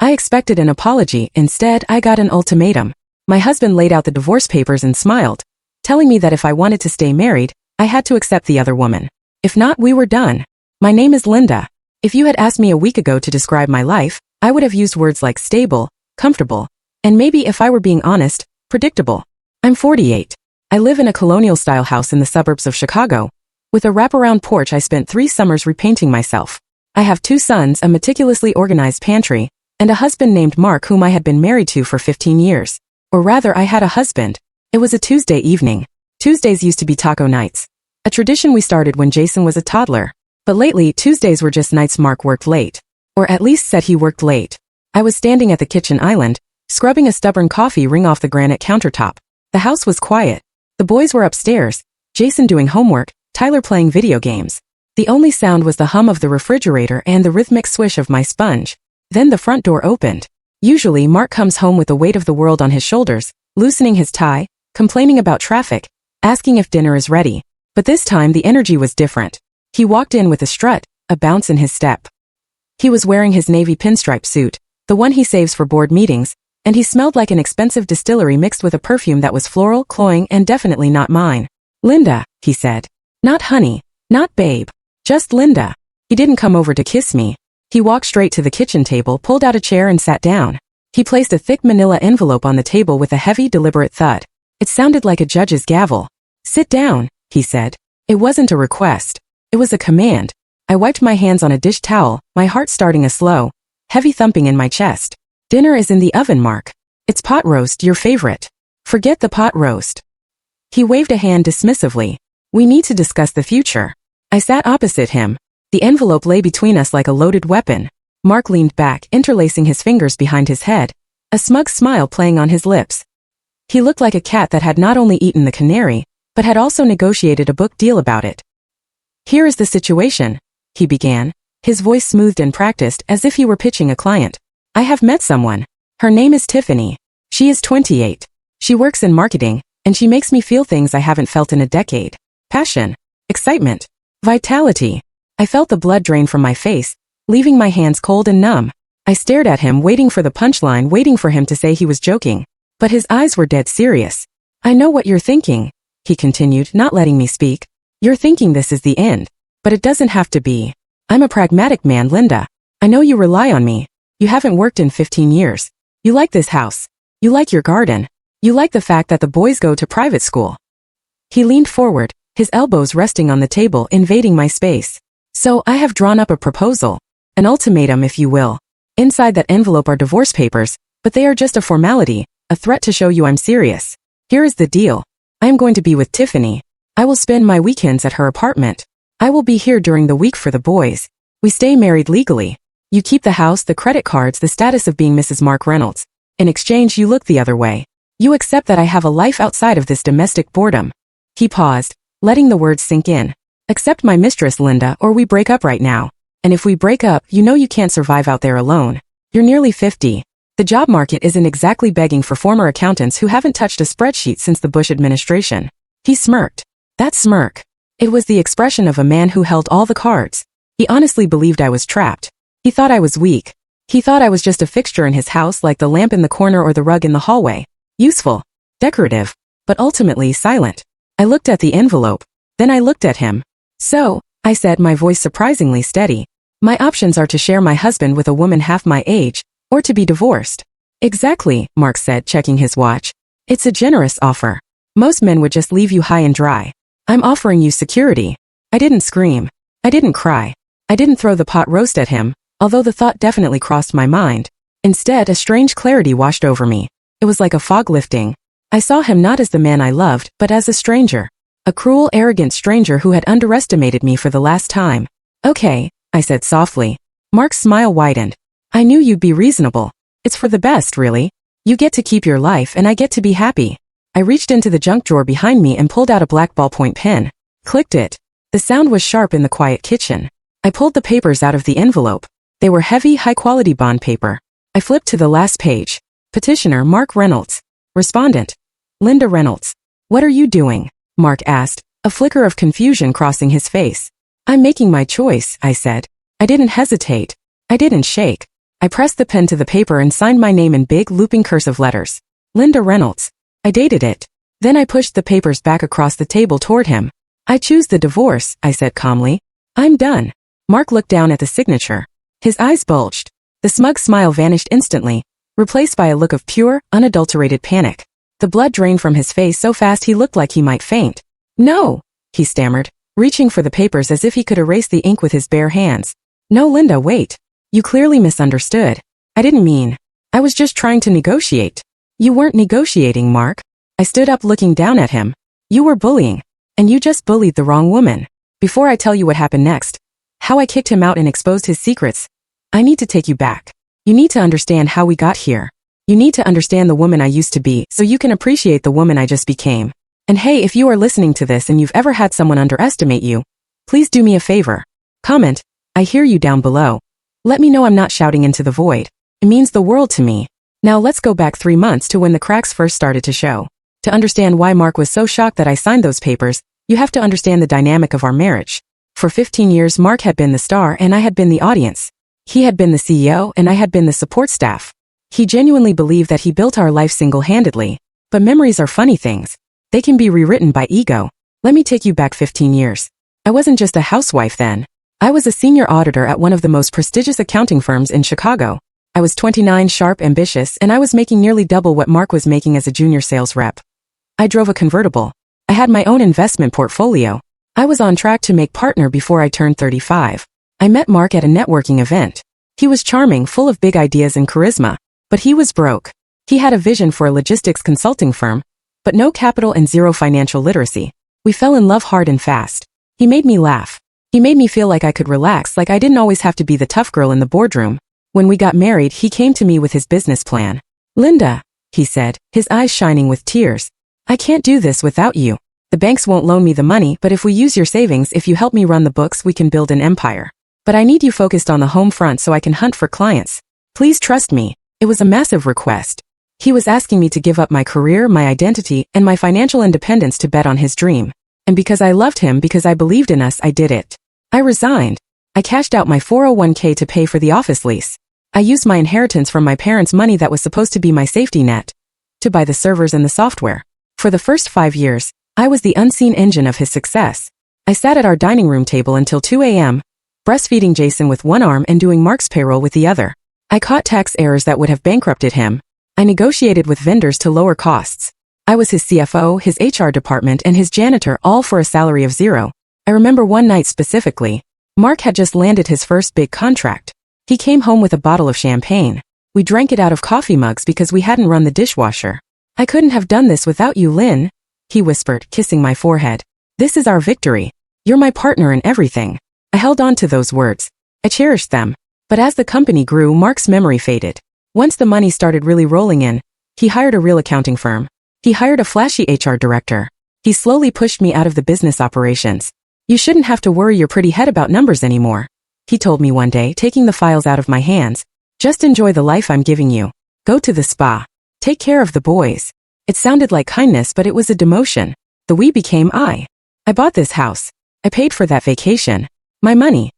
I expected an apology. Instead, I got an ultimatum. My husband laid out the divorce papers and smiled, telling me that if I wanted to stay married, I had to accept the other woman. If not, we were done. My name is Linda. If you had asked me a week ago to describe my life, I would have used words like stable, comfortable, and maybe, if I were being honest, predictable. I'm 48. I live in a colonial-style house in the suburbs of Chicago. With a wraparound porch, I spent 3 summers repainting myself. I have 2 sons, a meticulously organized pantry, and a husband named Mark whom I had been married to for 15 years. Or rather, I had a husband. It was a Tuesday evening. Tuesdays used to be taco nights. A tradition we started when Jason was a toddler. But lately, Tuesdays were just nights Mark worked late. Or at least said he worked late. I was standing at the kitchen island, scrubbing a stubborn coffee ring off the granite countertop. The house was quiet. The boys were upstairs, Jason doing homework, Tyler playing video games. The only sound was the hum of the refrigerator and the rhythmic swish of my sponge. Then the front door opened. Usually, Mark comes home with the weight of the world on his shoulders, loosening his tie, complaining about traffic, asking if dinner is ready. But this time the energy was different. He walked in with a strut, a bounce in his step. He was wearing his navy pinstripe suit, the one he saves for board meetings, and he smelled like an expensive distillery mixed with a perfume that was floral, cloying, and definitely not mine. "Linda," he said. Not honey, not babe, just Linda. He didn't come over to kiss me. He walked straight to the kitchen table, pulled out a chair and sat down. He placed a thick manila envelope on the table with a heavy, deliberate thud. It sounded like a judge's gavel. "Sit down," he said. It wasn't a request. It was a command. I wiped my hands on a dish towel, my heart starting a slow, heavy thumping in my chest. "Dinner is in the oven, Mark. It's pot roast, your favorite. Forget the pot roast." He waved a hand dismissively. "We need to discuss the future." I sat opposite him. The envelope lay between us like a loaded weapon. Mark leaned back, interlacing his fingers behind his head, a smug smile playing on his lips. He looked like a cat that had not only eaten the canary, but had also negotiated a book deal about it. "Here is the situation," he began, his voice smoothed and practiced as if he were pitching a client. "I have met someone. Her name is Tiffany. She is 28. She works in marketing, and she makes me feel things I haven't felt in a decade. Passion, excitement, vitality." I felt the blood drain from my face, leaving my hands cold and numb. I stared at him, waiting for the punchline, waiting for him to say he was joking. But his eyes were dead serious. "I know what you're thinking," he continued, not letting me speak. "You're thinking this is the end. But it doesn't have to be. I'm a pragmatic man, Linda. I know you rely on me. You haven't worked in 15 years. You like this house. You like your garden. You like the fact that the boys go to private school." He leaned forward, his elbows resting on the table, invading my space. "So I have drawn up a proposal. An ultimatum, if you will. Inside that envelope are divorce papers, but they are just a formality, a threat to show you I'm serious. Here is the deal. I am going to be with Tiffany. I will spend my weekends at her apartment. I will be here during the week for the boys. We stay married legally. You keep the house, the credit cards, the status of being Mrs. Mark Reynolds. In exchange, you look the other way. You accept that I have a life outside of this domestic boredom." He paused, letting the words sink in. "Accept my mistress, Linda, or we break up right now. And if we break up, you know you can't survive out there alone. You're nearly 50. The job market isn't exactly begging for former accountants who haven't touched a spreadsheet since the Bush administration." He smirked. That smirk. It was the expression of a man who held all the cards. He honestly believed I was trapped. He thought I was weak. He thought I was just a fixture in his house, like the lamp in the corner or the rug in the hallway. Useful, decorative, but ultimately silent. I looked at the envelope. Then I looked at him. "So," I said, my voice surprisingly steady, "my options are to share my husband with a woman half my age, or to be divorced." "Exactly," Mark said, checking his watch. "It's a generous offer. Most men would just leave you high and dry. I'm offering you security." I didn't scream. I didn't cry. I didn't throw the pot roast at him, although the thought definitely crossed my mind. Instead, a strange clarity washed over me. It was like a fog lifting. I saw him not as the man I loved, but as a stranger. A cruel, arrogant stranger who had underestimated me for the last time. "Okay," I said softly. Mark's smile widened. "I knew you'd be reasonable. It's for the best, really. You get to keep your life and I get to be happy." I reached into the junk drawer behind me and pulled out a black ballpoint pen. Clicked it. The sound was sharp in the quiet kitchen. I pulled the papers out of the envelope. They were heavy, high-quality bond paper. I flipped to the last page. Petitioner Mark Reynolds. Respondent Linda Reynolds. "What are you doing?" Mark asked, a flicker of confusion crossing his face. "I'm making my choice," I said. I didn't hesitate. I didn't shake. I pressed the pen to the paper and signed my name in big, looping cursive letters. Linda Reynolds. I dated it. Then I pushed the papers back across the table toward him. I choose the divorce, I said calmly. I'm done. Mark looked down at the signature. His eyes bulged. The smug smile vanished instantly, replaced by a look of pure, unadulterated panic. The blood drained from his face so fast he looked like he might faint. No, he stammered, reaching for the papers as if he could erase the ink with his bare hands. No, Linda, wait. You clearly misunderstood. I didn't mean. I was just trying to negotiate. You weren't negotiating, Mark. I stood up looking down at him. You were bullying. And you just bullied the wrong woman. Before I tell you what happened next, how I kicked him out and exposed his secrets, I need to take you back. You need to understand how we got here. You need to understand the woman I used to be so you can appreciate the woman I just became. And hey, if you are listening to this and you've ever had someone underestimate you, please do me a favor. Comment, I hear you down below. Let me know I'm not shouting into the void. It means the world to me. Now let's go back 3 months to when the cracks first started to show. To understand why Mark was so shocked that I signed those papers, you have to understand the dynamic of our marriage. For 15 years, Mark had been the star and I had been the audience. He had been the CEO and I had been the support staff. He genuinely believed that he built our life single-handedly. But memories are funny things. They can be rewritten by ego. Let me take you back 15 years. I wasn't just a housewife then. I was a senior auditor at one of the most prestigious accounting firms in Chicago. I was 29, sharp, ambitious, and I was making nearly double what Mark was making as a junior sales rep. I drove a convertible. I had my own investment portfolio. I was on track to make partner before I turned 35. I met Mark at a networking event. He was charming, full of big ideas and charisma. But he was broke. He had a vision for a logistics consulting firm, but no capital and zero financial literacy. We fell in love hard and fast. He made me laugh. He made me feel like I could relax, like I didn't always have to be the tough girl in the boardroom. When we got married, he came to me with his business plan. Linda, he said, his eyes shining with tears. I can't do this without you. The banks won't loan me the money, but if we use your savings, if you help me run the books, we can build an empire. But I need you focused on the home front so I can hunt for clients. Please trust me. It was a massive request. He was asking me to give up my career, my identity, and my financial independence to bet on his dream. And because I loved him, because I believed in us, I did it. I resigned. I cashed out my 401k to pay for the office lease. I used my inheritance from my parents' money that was supposed to be my safety net to buy the servers and the software. For the first 5 years, I was the unseen engine of his success. I sat at our dining room table until 2 a.m., breastfeeding Jason with one arm and doing Mark's payroll with the other. I caught tax errors that would have bankrupted him. I negotiated with vendors to lower costs. I was his CFO, his HR department, and his janitor, all for a salary of $0. I remember one night specifically. Mark had just landed his first big contract. He came home with a bottle of champagne. We drank it out of coffee mugs because we hadn't run the dishwasher. I couldn't have done this without you, Lynn, he whispered, kissing my forehead. This is our victory. You're my partner in everything. I held on to those words. I cherished them. But as the company grew, Mark's memory faded. Once the money started really rolling in, he hired a real accounting firm. He hired a flashy HR director. He slowly pushed me out of the business operations. You shouldn't have to worry your pretty head about numbers anymore, he told me one day, taking the files out of my hands. Just enjoy the life I'm giving you. Go to the spa. Take care of the boys. It sounded like kindness, but it was a demotion. The we became I. I bought this house. I paid for that vacation. My money.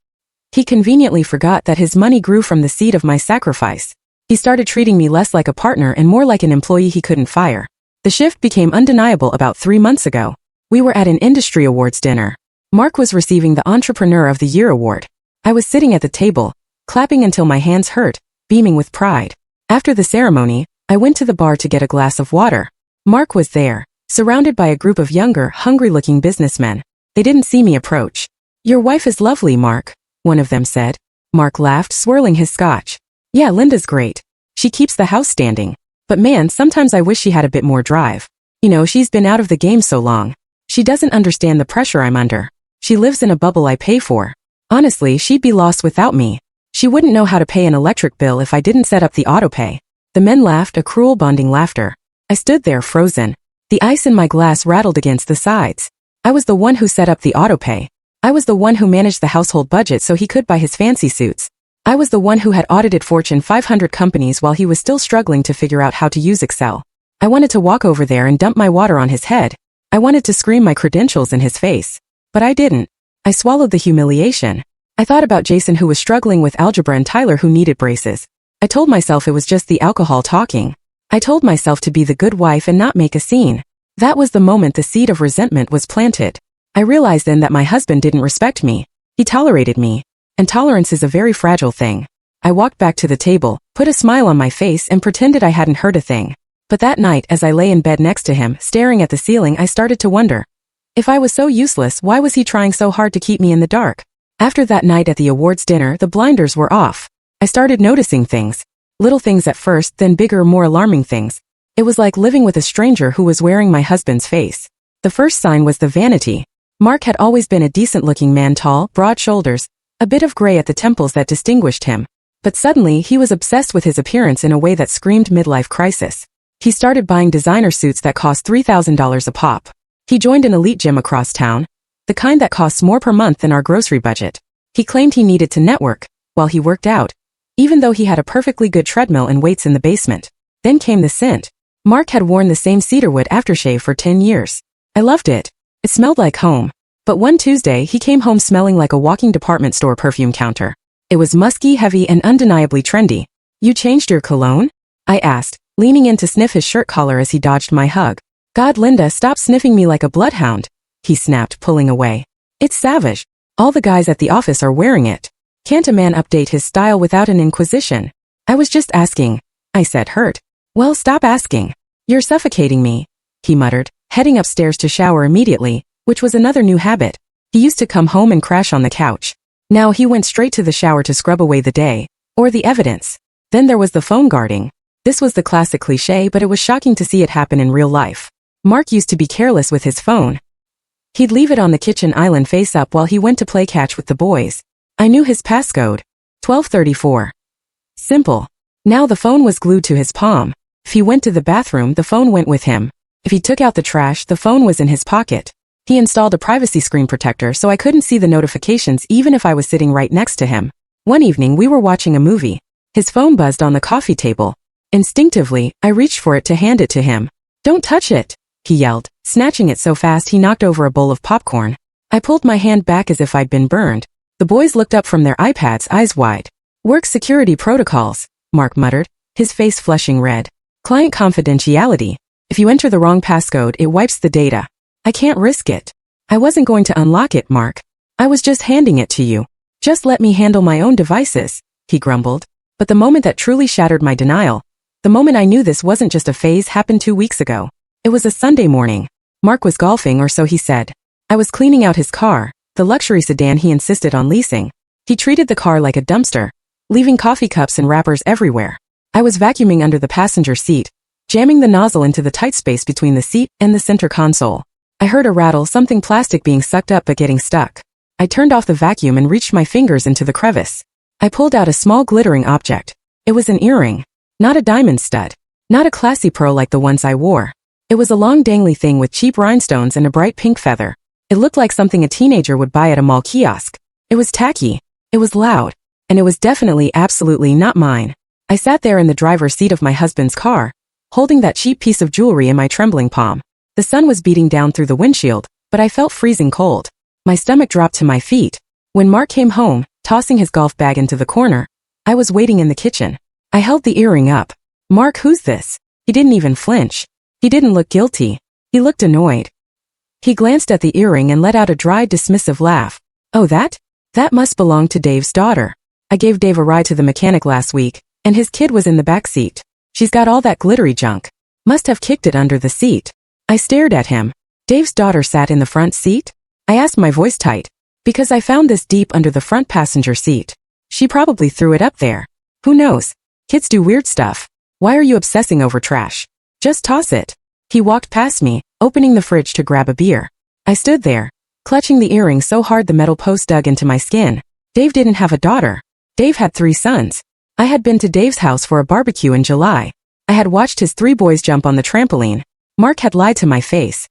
He conveniently forgot that his money grew from the seed of my sacrifice. He started treating me less like a partner and more like an employee he couldn't fire. The shift became undeniable about 3 months ago. We were at an industry awards dinner. Mark was receiving the Entrepreneur of the Year award. I was sitting at the table, clapping until my hands hurt, beaming with pride. After the ceremony, I went to the bar to get a glass of water. Mark was there, surrounded by a group of younger, hungry-looking businessmen. They didn't see me approach. Your wife is lovely, Mark, one of them said. Mark laughed, swirling his scotch. Yeah, Linda's great. She keeps the house standing. But man, sometimes I wish she had a bit more drive. You know, she's been out of the game so long. She doesn't understand the pressure I'm under. She lives in a bubble I pay for. Honestly, she'd be lost without me. She wouldn't know how to pay an electric bill if I didn't set up the autopay. The men laughed, a cruel bonding laughter. I stood there frozen. The ice in my glass rattled against the sides. I was the one who set up the autopay. I was the one who managed the household budget so he could buy his fancy suits. I was the one who had audited Fortune 500 companies while he was still struggling to figure out how to use Excel. I wanted to walk over there and dump my water on his head. I wanted to scream my credentials in his face. But I didn't. I swallowed the humiliation. I thought about Jason, who was struggling with algebra, and Tyler, who needed braces. I told myself it was just the alcohol talking. I told myself to be the good wife and not make a scene. That was the moment the seed of resentment was planted. I realized then that my husband didn't respect me. He tolerated me. And tolerance is a very fragile thing. I walked back to the table, put a smile on my face and pretended I hadn't heard a thing. But that night, as I lay in bed next to him, staring at the ceiling, I started to wonder. If I was so useless, why was he trying so hard to keep me in the dark? After that night at the awards dinner, the blinders were off. I started noticing things. Little things at first, then bigger, more alarming things. It was like living with a stranger who was wearing my husband's face. The first sign was the vanity. Mark had always been a decent-looking man, tall, broad shoulders, a bit of gray at the temples that distinguished him. But suddenly, he was obsessed with his appearance in a way that screamed midlife crisis. He started buying designer suits that cost $3,000 a pop. He joined an elite gym across town, the kind that costs more per month than our grocery budget. He claimed he needed to network while he worked out, even though he had a perfectly good treadmill and weights in the basement. Then came the scent. Mark had worn the same cedarwood aftershave for 10 years. I loved it. It smelled like home. But one Tuesday, he came home smelling like a walking department store perfume counter. It was musky, heavy, and undeniably trendy. "You changed your cologne?" I asked, leaning in to sniff his shirt collar as he dodged my hug. "God, Linda, stop sniffing me like a bloodhound," he snapped, pulling away. "It's savage. All the guys at the office are wearing it. Can't a man update his style without an inquisition?" "I was just asking," I said, hurt. "Well, stop asking. You're suffocating me," he muttered, heading upstairs to shower immediately, which was another new habit. He used to come home and crash on the couch. Now he went straight to the shower to scrub away the day, or the evidence. Then there was the phone guarding. This was the classic cliché, but it was shocking to see it happen in real life. Mark used to be careless with his phone. He'd leave it on the kitchen island face up while he went to play catch with the boys. I knew his passcode. 1234. Simple. Now the phone was glued to his palm. If he went to the bathroom, the phone went with him. If he took out the trash, the phone was in his pocket. He installed a privacy screen protector so I couldn't see the notifications even if I was sitting right next to him. One evening we were watching a movie. His phone buzzed on the coffee table. Instinctively, I reached for it to hand it to him. "Don't touch it," he yelled, snatching it so fast he knocked over a bowl of popcorn. I pulled my hand back as if I'd been burned. The boys looked up from their iPads, eyes wide. "Work security protocols," Mark muttered, his face flushing red. "Client confidentiality. If you enter the wrong passcode, it wipes the data. I can't risk it." "I wasn't going to unlock it, Mark. I was just handing it to you. Just let me handle my own devices," he grumbled. But the moment that truly shattered my denial, the moment I knew this wasn't just a phase, happened 2 weeks ago. It was a Sunday morning. Mark was golfing, or so he said. I was cleaning out his car, the luxury sedan he insisted on leasing. He treated the car like a dumpster, leaving coffee cups and wrappers everywhere. I was vacuuming under the passenger seat, jamming the nozzle into the tight space between the seat and the center console. I heard a rattle, something plastic being sucked up but getting stuck. I turned off the vacuum and reached my fingers into the crevice. I pulled out a small glittering object. It was an earring. Not a diamond stud. Not a classy pearl like the ones I wore. It was a long dangly thing with cheap rhinestones and a bright pink feather. It looked like something a teenager would buy at a mall kiosk. It was tacky. It was loud. And it was definitely, absolutely not mine. I sat there in the driver's seat of my husband's car, holding that cheap piece of jewelry in my trembling palm. The sun was beating down through the windshield, but I felt freezing cold. My stomach dropped to my feet. When Mark came home, tossing his golf bag into the corner, I was waiting in the kitchen. I held the earring up. "Mark, who's this?" He didn't even flinch. He didn't look guilty. He looked annoyed. He glanced at the earring and let out a dry, dismissive laugh. "Oh, that? That must belong to Dave's daughter. I gave Dave a ride to the mechanic last week, and his kid was in the back seat. She's got all that glittery junk. Must have kicked it under the seat." I stared at him. Dave's daughter sat in the front seat? I asked, my voice tight, because I found this deep under the front passenger seat. She probably threw it up there. Who knows? Kids do weird stuff. Why are you obsessing over trash? Just toss it. He walked past me, opening the fridge to grab a beer. I stood there, clutching the earring so hard the metal post dug into my skin. Dave didn't have a daughter. Dave had 3 sons. I had been to Dave's house for a barbecue in July. I had watched his 3 boys jump on the trampoline. Mark had lied to my face.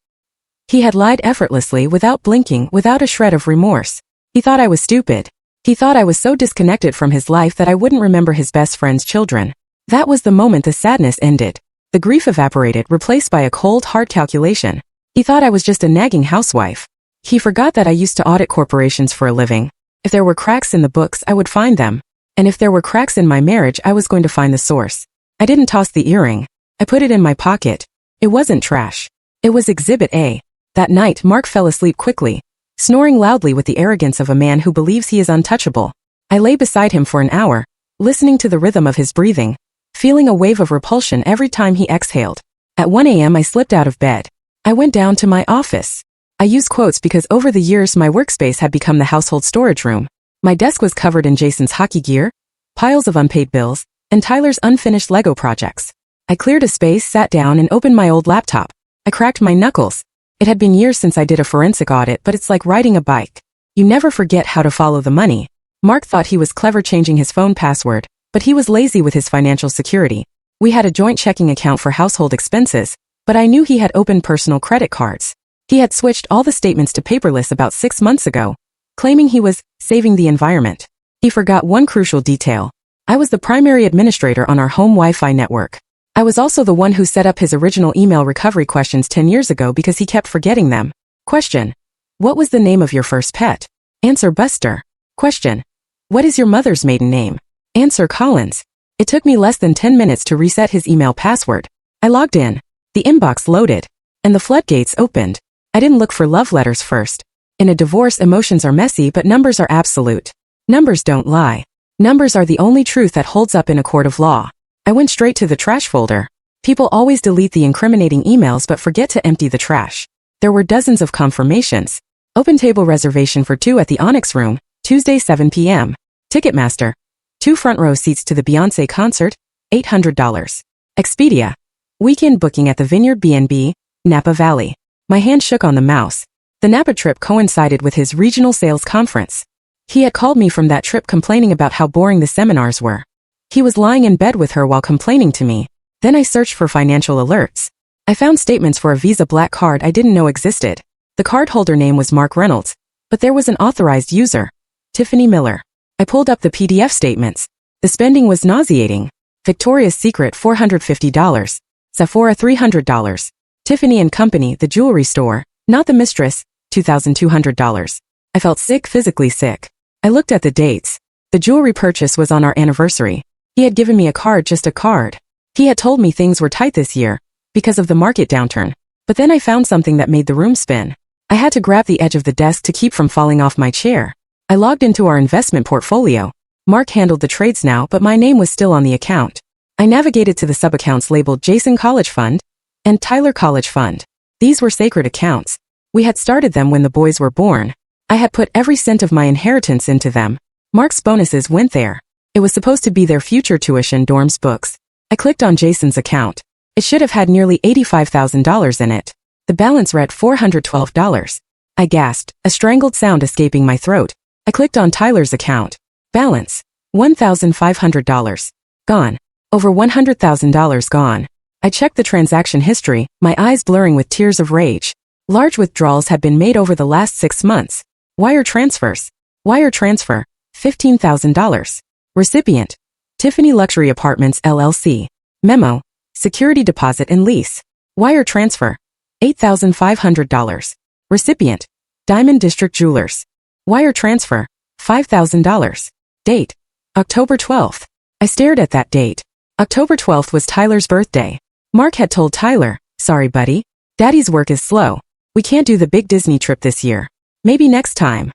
He had lied effortlessly, without blinking, without a shred of remorse. He thought I was stupid. He thought I was so disconnected from his life that I wouldn't remember his best friend's children. That was the moment the sadness ended. The grief evaporated, replaced by a cold, hard calculation. He thought I was just a nagging housewife. He forgot that I used to audit corporations for a living. If there were cracks in the books, I would find them. And if there were cracks in my marriage, I was going to find the source. I didn't toss the earring. I put it in my pocket. It wasn't trash. It was Exhibit A. That night, Mark fell asleep quickly, snoring loudly with the arrogance of a man who believes he is untouchable. I lay beside him for an hour, listening to the rhythm of his breathing, feeling a wave of repulsion every time he exhaled. At 1 a.m. I slipped out of bed. I went down to my office. I use quotes because over the years my workspace had become the household storage room. My desk was covered in Jason's hockey gear, piles of unpaid bills, and Tyler's unfinished Lego projects. I cleared a space, sat down, and opened my old laptop. I cracked my knuckles. It had been years since I did a forensic audit, but it's like riding a bike. You never forget how to follow the money. Mark thought he was clever changing his phone password, but he was lazy with his financial security. We had a joint checking account for household expenses, but I knew he had opened personal credit cards. He had switched all the statements to paperless about 6 months ago, claiming he was saving the environment. He forgot one crucial detail. I was the primary administrator on our home Wi-Fi network. I was also the one who set up his original email recovery questions 10 years ago because he kept forgetting them. Question: what was the name of your first pet? Answer: Buster. Question: what is your mother's maiden name? Answer: Collins. It took me less than 10 minutes to reset his email password. I logged in. The inbox loaded. And the floodgates opened. I didn't look for love letters first. In a divorce, emotions are messy, but numbers are absolute. Numbers don't lie. Numbers are the only truth that holds up in a court of law. I went straight to the trash folder. People always delete the incriminating emails but forget to empty the trash. There were dozens of confirmations. Open table reservation for 2 at the Onyx Room, Tuesday 7 p.m. Ticketmaster. 2 front row seats to the Beyoncé concert, $800. Expedia. Weekend booking at the Vineyard B&B, Napa Valley. My hand shook on the mouse. The Napa trip coincided with his regional sales conference. He had called me from that trip complaining about how boring the seminars were. He was lying in bed with her while complaining to me. Then I searched for financial alerts. I found statements for a Visa Black card I didn't know existed. The cardholder name was Mark Reynolds, but there was an authorized user, Tiffany Miller. I pulled up the PDF statements. The spending was nauseating. Victoria's Secret $450, Sephora $300, Tiffany & Company, the jewelry store, not the mistress, $2,200. I felt sick, physically sick. I looked at the dates. The jewelry purchase was on our anniversary. He had given me a card, just a card. He had told me things were tight this year because of the market downturn. But then I found something that made the room spin. I had to grab the edge of the desk to keep from falling off my chair. I logged into our investment portfolio. Mark handled the trades now, but my name was still on the account. I navigated to the sub-accounts labeled Jason College Fund and Tyler College Fund. These were sacred accounts. We had started them when the boys were born. I had put every cent of my inheritance into them. Mark's bonuses went there. It was supposed to be their future tuition, dorms, books. I clicked on Jason's account. It should have had nearly $85,000 in it. The balance read $412. I gasped, a strangled sound escaping my throat. I clicked on Tyler's account. Balance: $1,500. Gone. Over $100,000 gone. I checked the transaction history, my eyes blurring with tears of rage. Large withdrawals had been made over the last 6 months. Wire transfers. Wire transfer: $15,000. Recipient: Tiffany Luxury Apartments LLC. Memo: security deposit and lease. Wire transfer: $8,500. Recipient: Diamond District Jewelers. Wire transfer: $5,000. Date: October 12th. I stared at that date. October 12th was Tyler's birthday. Mark had told Tyler, "Sorry, buddy. Daddy's work is slow. We can't do the big Disney trip this year. Maybe next time."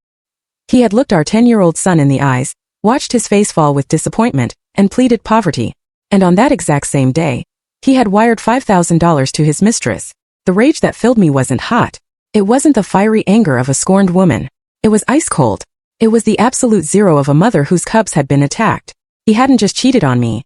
He had looked our 10-year-old son in the eyes, watched his face fall with disappointment, and pleaded poverty. And on that exact same day, he had wired $5,000 to his mistress. The rage that filled me wasn't hot. It wasn't the fiery anger of a scorned woman. It was ice cold. It was the absolute zero of a mother whose cubs had been attacked. He hadn't just cheated on me.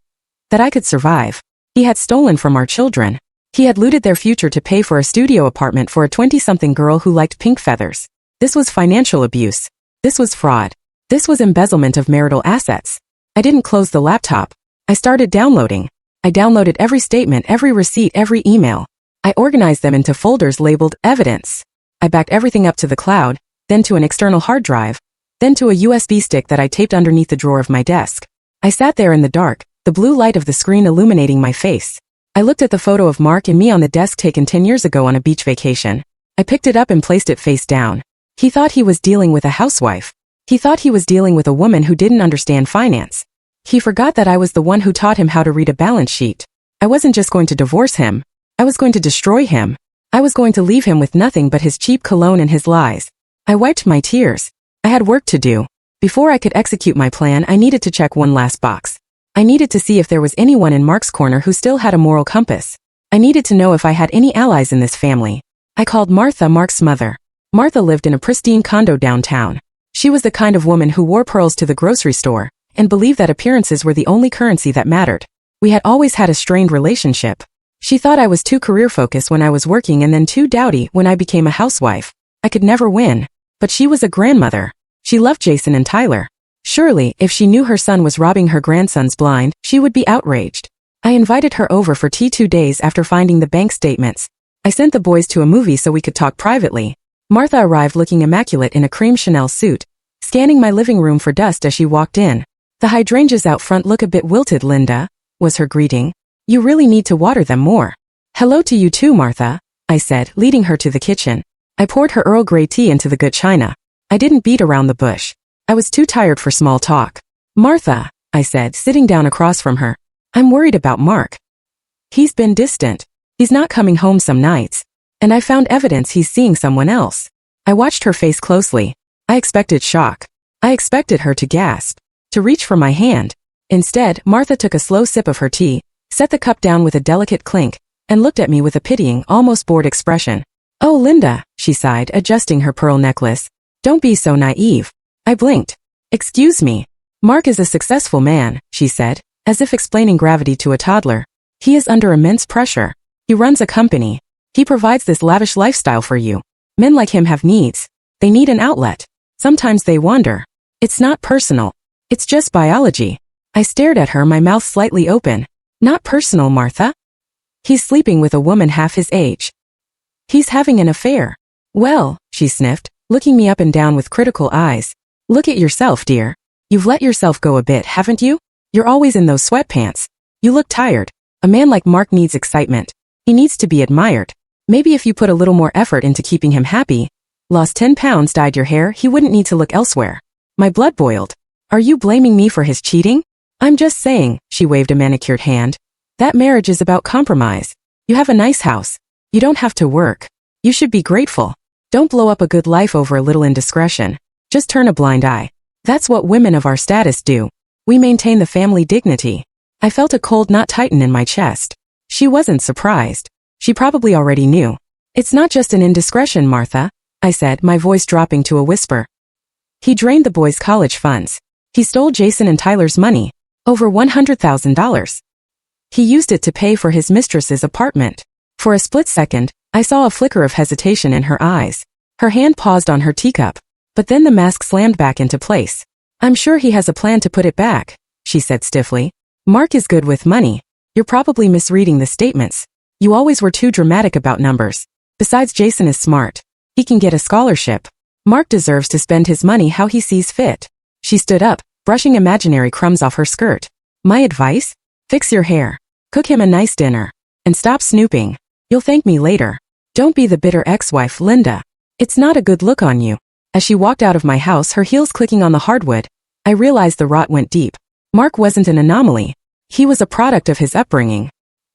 That I could survive. He had stolen from our children. He had looted their future to pay for a studio apartment for a 20-something girl who liked pink feathers. This was financial abuse. This was fraud. This was embezzlement of marital assets. I didn't close the laptop. I started downloading. I downloaded every statement, every receipt, every email. I organized them into folders labeled evidence. I backed everything up to the cloud, then to an external hard drive, then to a USB stick that I taped underneath the drawer of my desk. I sat there in the dark, the blue light of the screen illuminating my face. I looked at the photo of Mark and me on the desk taken 10 years ago on a beach vacation. I picked it up and placed it face down. He thought he was dealing with a housewife. He thought he was dealing with a woman who didn't understand finance. He forgot that I was the one who taught him how to read a balance sheet. I wasn't just going to divorce him. I was going to destroy him. I was going to leave him with nothing but his cheap cologne and his lies. I wiped my tears. I had work to do. Before I could execute my plan, I needed to check one last box. I needed to see if there was anyone in Mark's corner who still had a moral compass. I needed to know if I had any allies in this family. I called Martha, Mark's mother. Martha lived in a pristine condo downtown. She was the kind of woman who wore pearls to the grocery store and believed that appearances were the only currency that mattered. We had always had a strained relationship. She thought I was too career-focused when I was working and then too dowdy when I became a housewife. I could never win. But she was a grandmother. She loved Jason and Tyler. Surely, if she knew her son was robbing her grandsons blind, she would be outraged. I invited her over for tea 2 days after finding the bank statements. I sent the boys to a movie so we could talk privately. Martha arrived looking immaculate in a cream Chanel suit, scanning my living room for dust as she walked in. "The hydrangeas out front look a bit wilted, Linda," was her greeting. "You really need to water them more." "Hello to you too, Martha," I said, leading her to the kitchen. I poured her Earl Grey tea into the good china. I didn't beat around the bush. I was too tired for small talk. "Martha," I said, sitting down across from her, "I'm worried about Mark. He's been distant. He's not coming home some nights. And I found evidence he's seeing someone else." I watched her face closely. I expected shock. I expected her to gasp, to reach for my hand. Instead, Martha took a slow sip of her tea, set the cup down with a delicate clink, and looked at me with a pitying, almost bored expression. "Oh, Linda," she sighed, adjusting her pearl necklace. "Don't be so naive." I blinked. "Excuse me. Mark is a successful man," she said, as if explaining gravity to a toddler. "He is under immense pressure. He runs a company. He provides this lavish lifestyle for you. Men like him have needs. They need an outlet. Sometimes they wander. It's not personal. It's just biology." I stared at her, my mouth slightly open. "Not personal, Martha? He's sleeping with a woman half his age. He's having an affair." "Well," she sniffed, looking me up and down with critical eyes. "Look at yourself, dear. You've let yourself go a bit, haven't you? You're always in those sweatpants. You look tired. A man like Mark needs excitement. He needs to be admired. Maybe if you put a little more effort into keeping him happy, lost 10 pounds, dyed your hair, he wouldn't need to look elsewhere." My blood boiled. "Are you blaming me for his cheating?" "I'm just saying," she waved a manicured hand. "That marriage is about compromise. You have a nice house. You don't have to work. You should be grateful. Don't blow up a good life over a little indiscretion. Just turn a blind eye. That's what women of our status do. We maintain the family dignity." I felt a cold knot tighten in my chest. She wasn't surprised. She probably already knew. "It's not just an indiscretion, Martha," I said, my voice dropping to a whisper. "He drained the boys' college funds. He stole Jason and Tyler's money. Over $100,000. He used it to pay for his mistress's apartment." For a split second, I saw a flicker of hesitation in her eyes. Her hand paused on her teacup, but then the mask slammed back into place. "I'm sure he has a plan to put it back," she said stiffly. "Mark is good with money. You're probably misreading the statements. You always were too dramatic about numbers. Besides, Jason is smart. He can get a scholarship. Mark deserves to spend his money how he sees fit." She stood up, brushing imaginary crumbs off her skirt. "My advice? Fix your hair. Cook him a nice dinner. And stop snooping. You'll thank me later. Don't be the bitter ex-wife, Linda. It's not a good look on you." As she walked out of my house, her heels clicking on the hardwood, I realized the rot went deep. Mark wasn't an anomaly. He was a product of his upbringing.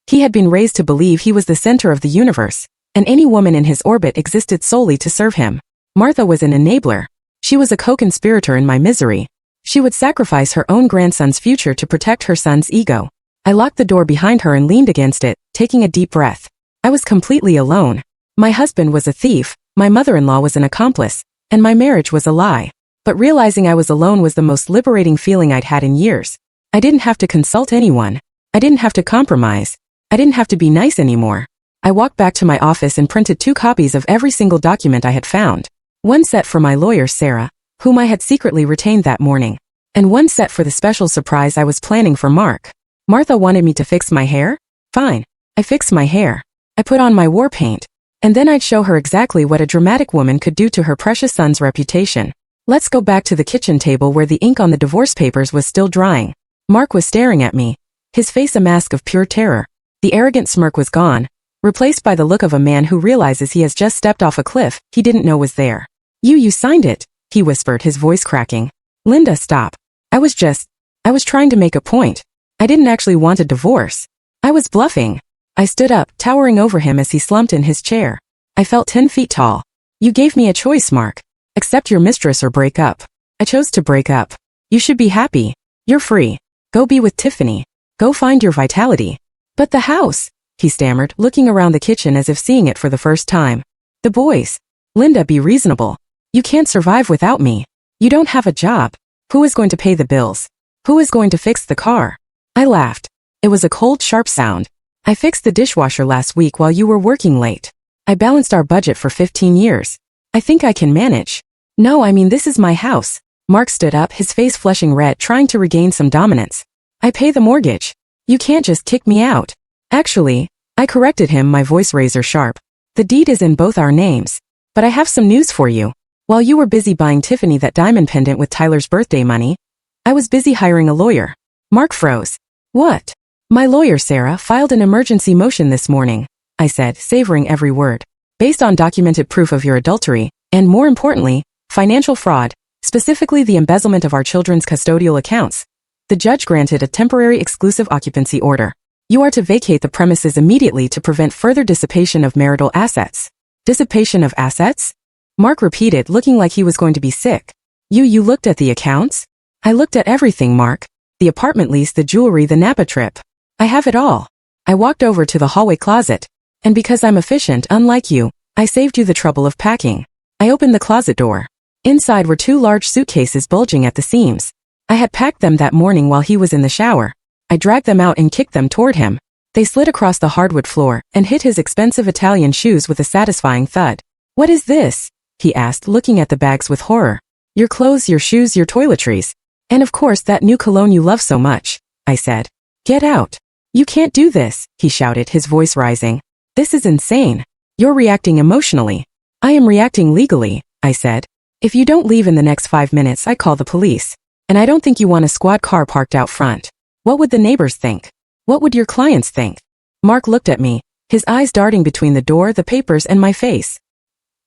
He had been raised to believe he was the center of the universe, and any woman in his orbit existed solely to serve him. Martha was an enabler. She was a co-conspirator in my misery. She would sacrifice her own grandson's future to protect her son's ego. I locked the door behind her and leaned against it, taking a deep breath. I was completely alone. My husband was a thief, my mother-in-law was an accomplice, and my marriage was a lie. But realizing I was alone was the most liberating feeling I'd had in years. I didn't have to consult anyone. I didn't have to compromise. I didn't have to be nice anymore. I walked back to my office and printed 2 copies of every single document I had found. One set for my lawyer, Sarah, whom I had secretly retained that morning, and one set for the special surprise I was planning for Mark. Martha wanted me to fix my hair? Fine. I fixed my hair. I put on my war paint. And then I'd show her exactly what a dramatic woman could do to her precious son's reputation. Let's go back to the kitchen table where the ink on the divorce papers was still drying. Mark was staring at me, his face a mask of pure terror. The arrogant smirk was gone, replaced by the look of a man who realizes he has just stepped off a cliff he didn't know was there. You signed it," he whispered, his voice cracking. "Linda, stop. I was just..." I was trying to make a point. I didn't actually want a divorce. I was bluffing. I stood up, towering over him as he slumped in his chair. I felt 10 feet tall. You gave me a choice, Mark. Accept your mistress or break up. I chose to break up. You should be happy. You're free. Go be with Tiffany. Go find your vitality. But the house, he stammered, looking around the kitchen as if seeing it for the first time. The boys. Linda, be reasonable. You can't survive without me. You don't have a job. Who is going to pay the bills? Who is going to fix the car? I laughed. It was a cold, sharp sound. I fixed the dishwasher last week while you were working late. I balanced our budget for 15 years. I think I can manage. No, I mean, this is my house. Mark stood up, his face flushing red, trying to regain some dominance. I pay the mortgage. You can't just kick me out. Actually, I corrected him, my voice razor sharp. The deed is in both our names. But I have some news for you. While you were busy buying Tiffany that diamond pendant with Tyler's birthday money, I was busy hiring a lawyer. Mark froze. What? My lawyer, Sarah, filed an emergency motion this morning, I said, savoring every word. Based on documented proof of your adultery, and more importantly, financial fraud, specifically the embezzlement of our children's custodial accounts. The judge granted a temporary exclusive occupancy order. You are to vacate the premises immediately to prevent further dissipation of marital assets. Dissipation of assets? Mark repeated, looking like he was going to be sick. You looked at the accounts? I looked at everything, Mark. The apartment lease, the jewelry, the Napa trip. I have it all. I walked over to the hallway closet. And because I'm efficient, unlike you, I saved you the trouble of packing. I opened the closet door. Inside were 2 large suitcases bulging at the seams. I had packed them that morning while he was in the shower. I dragged them out and kicked them toward him. They slid across the hardwood floor and hit his expensive Italian shoes with a satisfying thud. What is this? He asked, looking at the bags with horror. Your clothes, your shoes, your toiletries. And of course that new cologne you love so much, I said. Get out. You can't do this, he shouted, his voice rising. This is insane. You're reacting emotionally. I am reacting legally, I said. If you don't leave in the next 5 minutes, I call the police. And I don't think you want a squad car parked out front. What would the neighbors think? What would your clients think? Mark looked at me, his eyes darting between the door, the papers, and my face.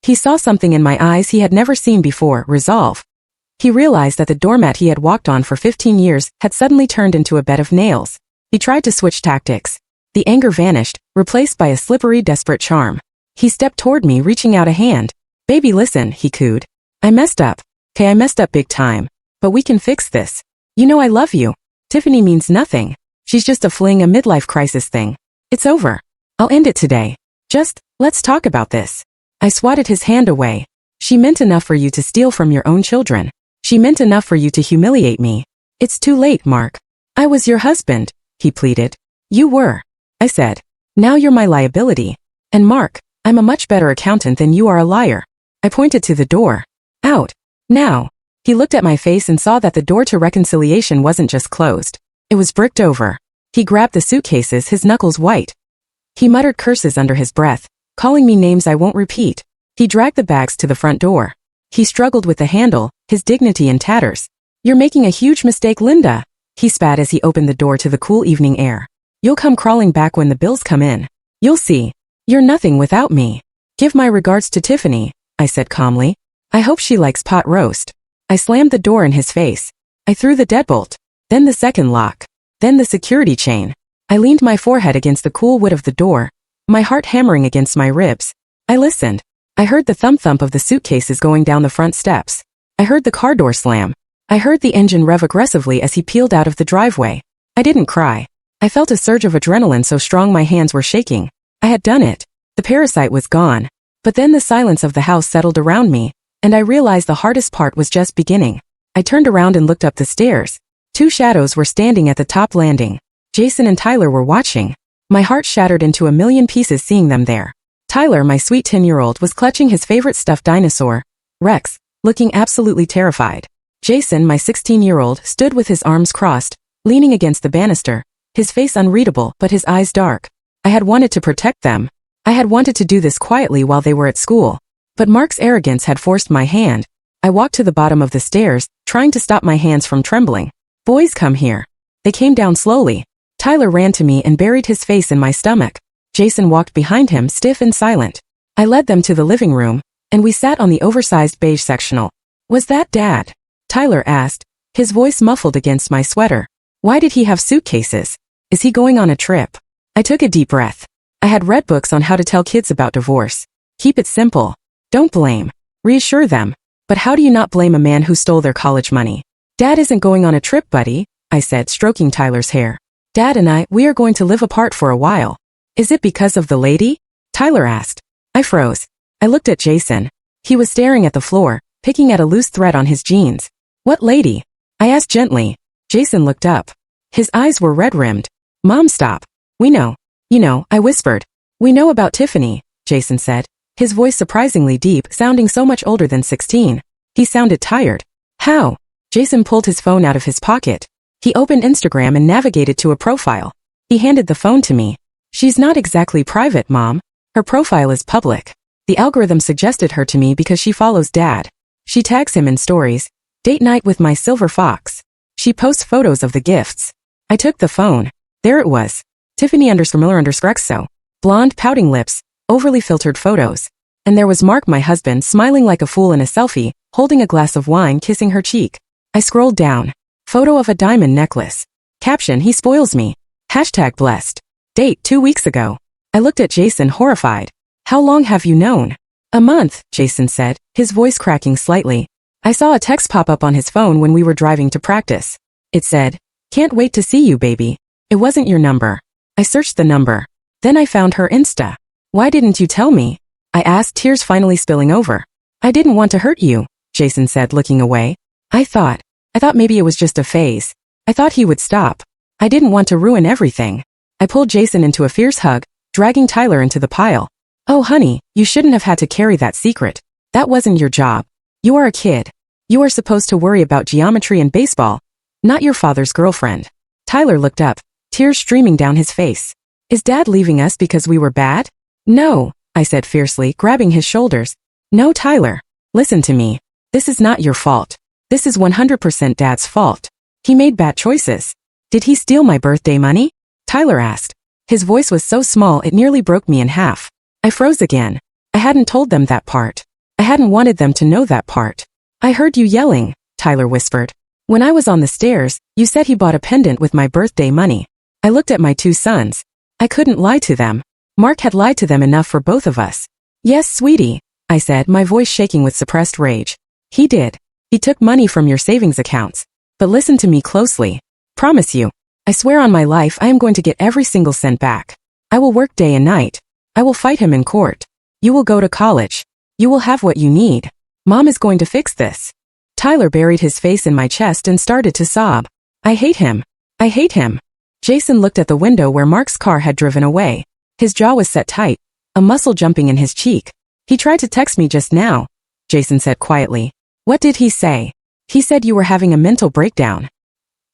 He saw something in my eyes he had never seen before, resolve. He realized that the doormat he had walked on for 15 years had suddenly turned into a bed of nails. He tried to switch tactics. The anger vanished, replaced by a slippery, desperate charm. He stepped toward me, reaching out a hand. Baby, listen, he cooed. I messed up. I messed up big time. But we can fix this. You know I love you. Tiffany means nothing. She's just a fling, a midlife crisis thing. It's over. I'll end it today. Just, let's talk about this. I swatted his hand away. She meant enough for you to steal from your own children. She meant enough for you to humiliate me. It's too late, Mark. I was your husband, he pleaded. You were. I said. Now you're my liability. And Mark, I'm a much better accountant than you are a liar. I pointed to the door. Out. Now. He looked at my face and saw that the door to reconciliation wasn't just closed. It was bricked over. He grabbed the suitcases, his knuckles white. He muttered curses under his breath, calling me names I won't repeat. He dragged the bags to the front door. He struggled with the handle, his dignity in tatters. You're making a huge mistake, Linda. He spat as he opened the door to the cool evening air. You'll come crawling back when the bills come in. You'll see. You're nothing without me. Give my regards to Tiffany, I said calmly. I hope she likes pot roast. I slammed the door in his face. I threw the deadbolt. Then the second lock. Then the security chain. I leaned my forehead against the cool wood of the door, my heart hammering against my ribs. I listened. I heard the thump-thump of the suitcases going down the front steps. I heard the car door slam. I heard the engine rev aggressively as he peeled out of the driveway. I didn't cry. I felt a surge of adrenaline so strong my hands were shaking. I had done it. The parasite was gone. But then the silence of the house settled around me, and I realized the hardest part was just beginning. I turned around and looked up the stairs. 2 shadows were standing at the top landing. Jason and Tyler were watching. My heart shattered into a million pieces seeing them there. Tyler, my sweet 10-year-old, was clutching his favorite stuffed dinosaur, Rex, looking absolutely terrified. Jason, my 16-year-old, stood with his arms crossed, leaning against the banister, his face unreadable but his eyes dark. I had wanted to protect them. I had wanted to do this quietly while they were at school. But Mark's arrogance had forced my hand. I walked to the bottom of the stairs, trying to stop my hands from trembling. Boys, come here. They came down slowly. Tyler ran to me and buried his face in my stomach. Jason walked behind him, stiff and silent. I led them to the living room, and we sat on the oversized beige sectional. Was that Dad? Tyler asked, His voice muffled against my sweater. Why did he have suitcases? Is he going on a trip? I took a deep breath. I had read books on how to tell kids about divorce. Keep it simple. Don't blame. Reassure them. But how do you not blame a man who stole their college money? Dad isn't going on a trip, buddy, I said, stroking Tyler's hair. Dad and we are going to live apart for a while. Is it because of the lady? Tyler asked. I froze. I looked at Jason. He was staring at the floor, picking at a loose thread on his jeans. What lady? I asked gently. Jason looked up. His eyes were red-rimmed. Mom, stop. We know. You know, I whispered. We know about Tiffany, Jason said, his voice surprisingly deep, sounding so much older than 16. He sounded tired. How? Jason pulled his phone out of his pocket. He opened Instagram and navigated to a profile. He handed the phone to me. She's not exactly private, Mom. Her profile is public. The algorithm suggested her to me because she follows Dad. She tags him in stories. Date night with my silver fox. She posts photos of the gifts. I took the phone. There it was. Tiffany _Miller_XO. Blonde, pouting lips, overly filtered photos. And there was Mark, my husband, smiling like a fool in a selfie, holding a glass of wine, kissing her cheek. I scrolled down. Photo of a diamond necklace. Caption, he spoils me. Hashtag blessed. Date 2 weeks ago. I looked at Jason, horrified. How long have you known? A month, Jason said, his voice cracking slightly. I saw a text pop up on his phone when we were driving to practice. It said, can't wait to see you, baby. It wasn't your number. I searched the number. Then I found her Insta. Why didn't you tell me? I asked, tears finally spilling over. I didn't want to hurt you, Jason said, looking away. I thought maybe it was just a phase. I thought he would stop. I didn't want to ruin everything. I pulled Jason into a fierce hug, dragging Tyler into the pile. Oh honey, you shouldn't have had to carry that secret. That wasn't your job. You are a kid. You are supposed to worry about geometry and baseball, not your father's girlfriend. Tyler looked up, tears streaming down his face. Is Dad leaving us because we were bad? No, I said fiercely, grabbing his shoulders. No, Tyler. Listen to me. This is not your fault. This is 100% Dad's fault. He made bad choices. Did he steal my birthday money? Tyler asked. His voice was so small it nearly broke me in half. I froze again. I hadn't told them that part. I hadn't wanted them to know that part. I heard you yelling, Tyler whispered. When I was on the stairs, you said he bought a pendant with my birthday money. I looked at my 2 sons. I couldn't lie to them. Mark had lied to them enough for both of us. Yes, sweetie, I said, my voice shaking with suppressed rage. He did. He took money from your savings accounts. But listen to me closely. Promise you. I swear on my life I am going to get every single cent back. I will work day and night. I will fight him in court. You will go to college. You will have what you need. Mom is going to fix this. Tyler buried his face in my chest and started to sob. I hate him. I hate him. Jason looked at the window where Mark's car had driven away. His jaw was set tight, a muscle jumping in his cheek. He tried to text me just now, Jason said quietly. What did he say? He said you were having a mental breakdown.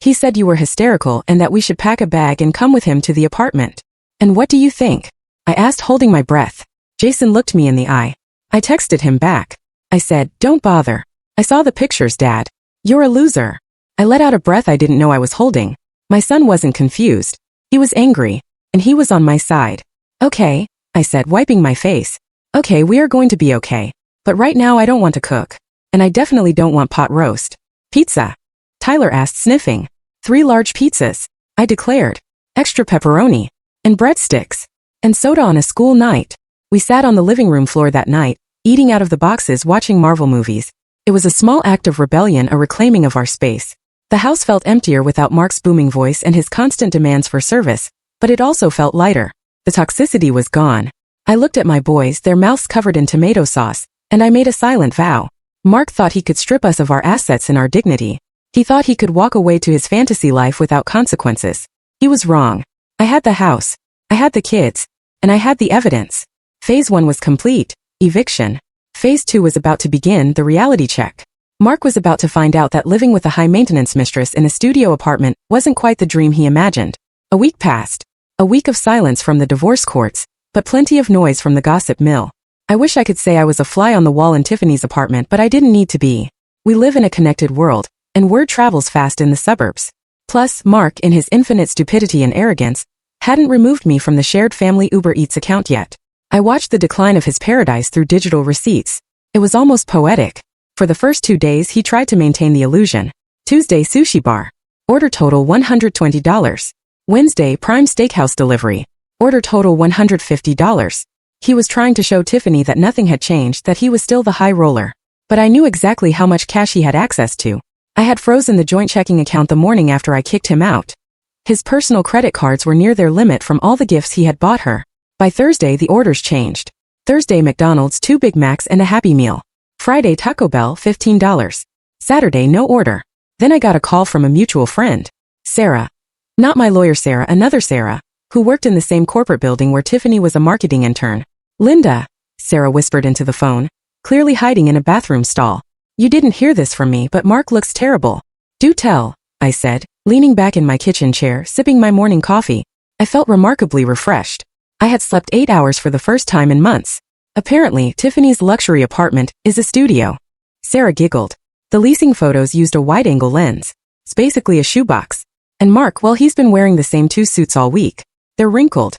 He said you were hysterical and that we should pack a bag and come with him to the apartment. And what do you think? I asked, holding my breath. Jason looked me in the eye. I texted him back. I said, don't bother. I saw the pictures, Dad. You're a loser. I let out a breath I didn't know I was holding. My son wasn't confused. He was angry, and he was on my side. Okay, I said, wiping my face. Okay, we are going to be okay. But right now I don't want to cook. And I definitely don't want pot roast. Pizza? Tyler asked, sniffing. 3 large pizzas, I declared. Extra pepperoni. And breadsticks. And soda on a school night. We sat on the living room floor that night, eating out of the boxes, watching Marvel movies. It was a small act of rebellion, a reclaiming of our space. The house felt emptier without Mark's booming voice and his constant demands for service, but it also felt lighter. The toxicity was gone. I looked at my boys, their mouths covered in tomato sauce, and I made a silent vow. Mark thought he could strip us of our assets and our dignity. He thought he could walk away to his fantasy life without consequences. He was wrong. I had the house. I had the kids. And I had the evidence. Phase 1 was complete. Eviction. Phase 2 was about to begin, the reality check. Mark was about to find out that living with a high-maintenance mistress in a studio apartment wasn't quite the dream he imagined. A week passed. A week of silence from the divorce courts, but plenty of noise from the gossip mill. I wish I could say I was a fly on the wall in Tiffany's apartment, but I didn't need to be. We live in a connected world, and word travels fast in the suburbs. Plus, Mark, in his infinite stupidity and arrogance, hadn't removed me from the shared family Uber Eats account yet. I watched the decline of his paradise through digital receipts. It was almost poetic. For the first 2 days he tried to maintain the illusion. Tuesday, sushi bar. Order total $120. Wednesday, prime steakhouse delivery. Order total $150. He was trying to show Tiffany that nothing had changed, that he was still the high roller. But I knew exactly how much cash he had access to. I had frozen the joint checking account the morning after I kicked him out. His personal credit cards were near their limit from all the gifts he had bought her. By Thursday, the orders changed. Thursday, McDonald's 2 Big Macs and a Happy Meal. Friday, Taco Bell, $15. Saturday, no order. Then I got a call from a mutual friend. Sarah. Not my lawyer Sarah, another Sarah, who worked in the same corporate building where Tiffany was a marketing intern. Linda, Sarah whispered into the phone, clearly hiding in a bathroom stall. You didn't hear this from me, but Mark looks terrible. Do tell, I said, leaning back in my kitchen chair, sipping my morning coffee. I felt remarkably refreshed. I had slept 8 hours for the first time in months. Apparently, Tiffany's luxury apartment is a studio. Sarah giggled. The leasing photos used a wide-angle lens. It's basically a shoebox. And Mark, well, he's been wearing the same 2 suits all week. They're wrinkled.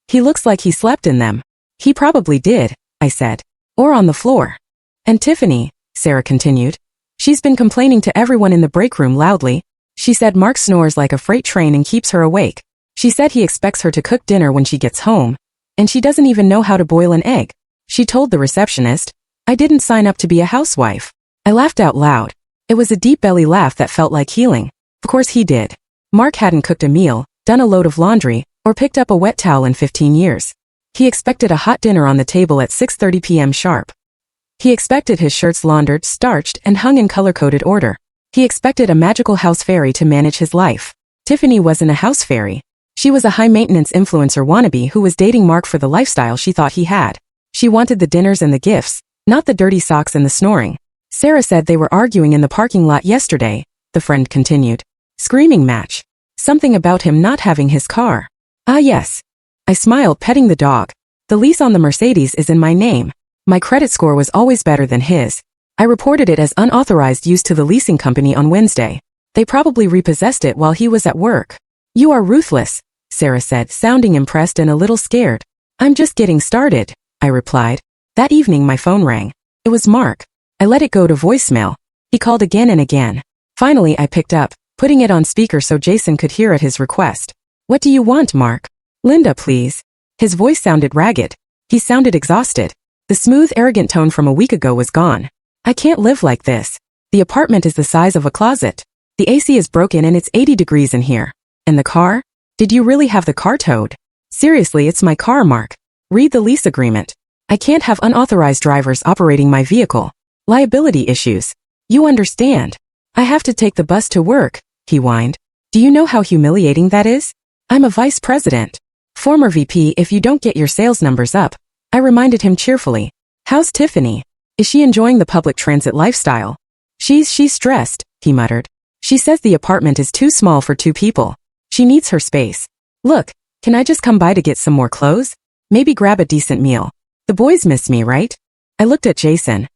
He looks like he slept in them. He probably did, I said. Or on the floor. And Tiffany, Sarah continued. She's been complaining to everyone in the break room loudly. She said Mark snores like a freight train and keeps her awake. She said he expects her to cook dinner when she gets home. And she doesn't even know how to boil an egg. She told the receptionist, I didn't sign up to be a housewife. I laughed out loud. It was a deep belly laugh that felt like healing. Of course he did. Mark hadn't cooked a meal, done a load of laundry, or picked up a wet towel in 15 years. He expected a hot dinner on the table at 6:30 p.m. sharp. He expected his shirts laundered, starched, and hung in color-coded order. He expected a magical house fairy to manage his life. Tiffany wasn't a house fairy. She was a high-maintenance influencer wannabe who was dating Mark for the lifestyle she thought he had. She wanted the dinners and the gifts, not the dirty socks and the snoring. Sarah said they were arguing in the parking lot yesterday, the friend continued. Screaming match. Something about him not having his car. Ah yes. I smiled, petting the dog. The lease on the Mercedes is in my name. My credit score was always better than his. I reported it as unauthorized use to the leasing company on Wednesday. They probably repossessed it while he was at work. You are ruthless, Sarah said, sounding impressed and a little scared. I'm just getting started, I replied. That evening my phone rang. It was Mark. I let it go to voicemail. He called again and again. Finally I picked up, putting it on speaker so Jason could hear at his request. What do you want, Mark? Linda, please. His voice sounded ragged. He sounded exhausted. The smooth, arrogant tone from a week ago was gone. I can't live like this. The apartment is the size of a closet. The AC is broken and it's 80 degrees in here. And the car? Did you really have the car towed? Seriously, it's my car, Mark. Read the lease agreement. I can't have unauthorized drivers operating my vehicle. Liability issues. You understand. I have to take the bus to work, he whined. Do you know how humiliating that is? I'm a vice president. Former VP, if you don't get your sales numbers up. I reminded him cheerfully. How's Tiffany? Is she enjoying the public transit lifestyle? She's stressed, he muttered. She says the apartment is too small for 2 people. She needs her space. Look, can I just come by to get some more clothes? Maybe grab a decent meal. The boys miss me, right? I looked at Jason.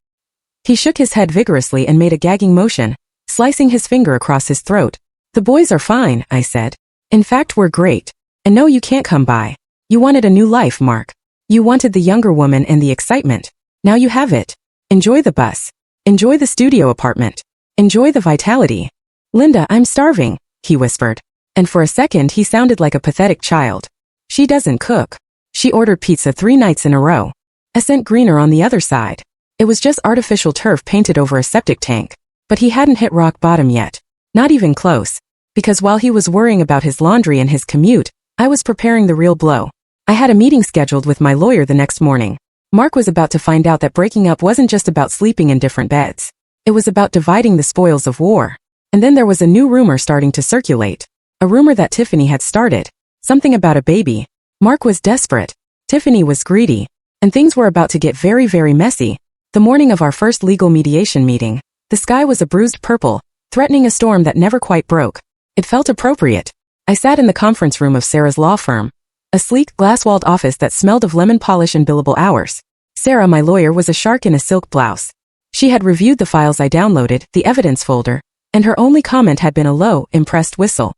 He shook his head vigorously and made a gagging motion, slicing his finger across his throat. The boys are fine, I said. In fact, we're great. And no, you can't come by. You wanted a new life, Mark. You wanted the younger woman and the excitement. Now you have it. Enjoy the bus. Enjoy the studio apartment. Enjoy the vitality. Linda, I'm starving, he whispered. And for a second he sounded like a pathetic child. She doesn't cook. She ordered pizza 3 nights in a row. A cent greener on the other side. It was just artificial turf painted over a septic tank. But he hadn't hit rock bottom yet. Not even close. Because while he was worrying about his laundry and his commute, I was preparing the real blow. I had a meeting scheduled with my lawyer the next morning. Mark was about to find out that breaking up wasn't just about sleeping in different beds. It was about dividing the spoils of war. And then there was a new rumor starting to circulate. A rumor that Tiffany had started. Something about a baby. Mark was desperate. Tiffany was greedy. And things were about to get very, very messy. The morning of our first legal mediation meeting, the sky was a bruised purple, threatening a storm that never quite broke. It felt appropriate. I sat in the conference room of Sarah's law firm. A sleek, glass-walled office that smelled of lemon polish and billable hours. Sarah, my lawyer, was a shark in a silk blouse. She had reviewed the files I downloaded, the evidence folder, and her only comment had been a low, impressed whistle.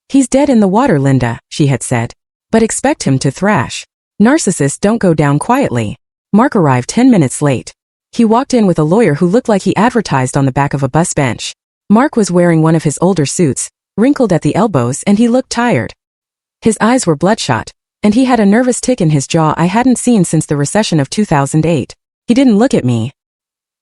He's dead in the water, Linda, she had said. But expect him to thrash. Narcissists don't go down quietly. Mark arrived 10 minutes late. He walked in with a lawyer who looked like he advertised on the back of a bus bench. Mark was wearing one of his older suits, wrinkled at the elbows, and he looked tired. His eyes were bloodshot, and he had a nervous tick in his jaw I hadn't seen since the recession of 2008. He didn't look at me.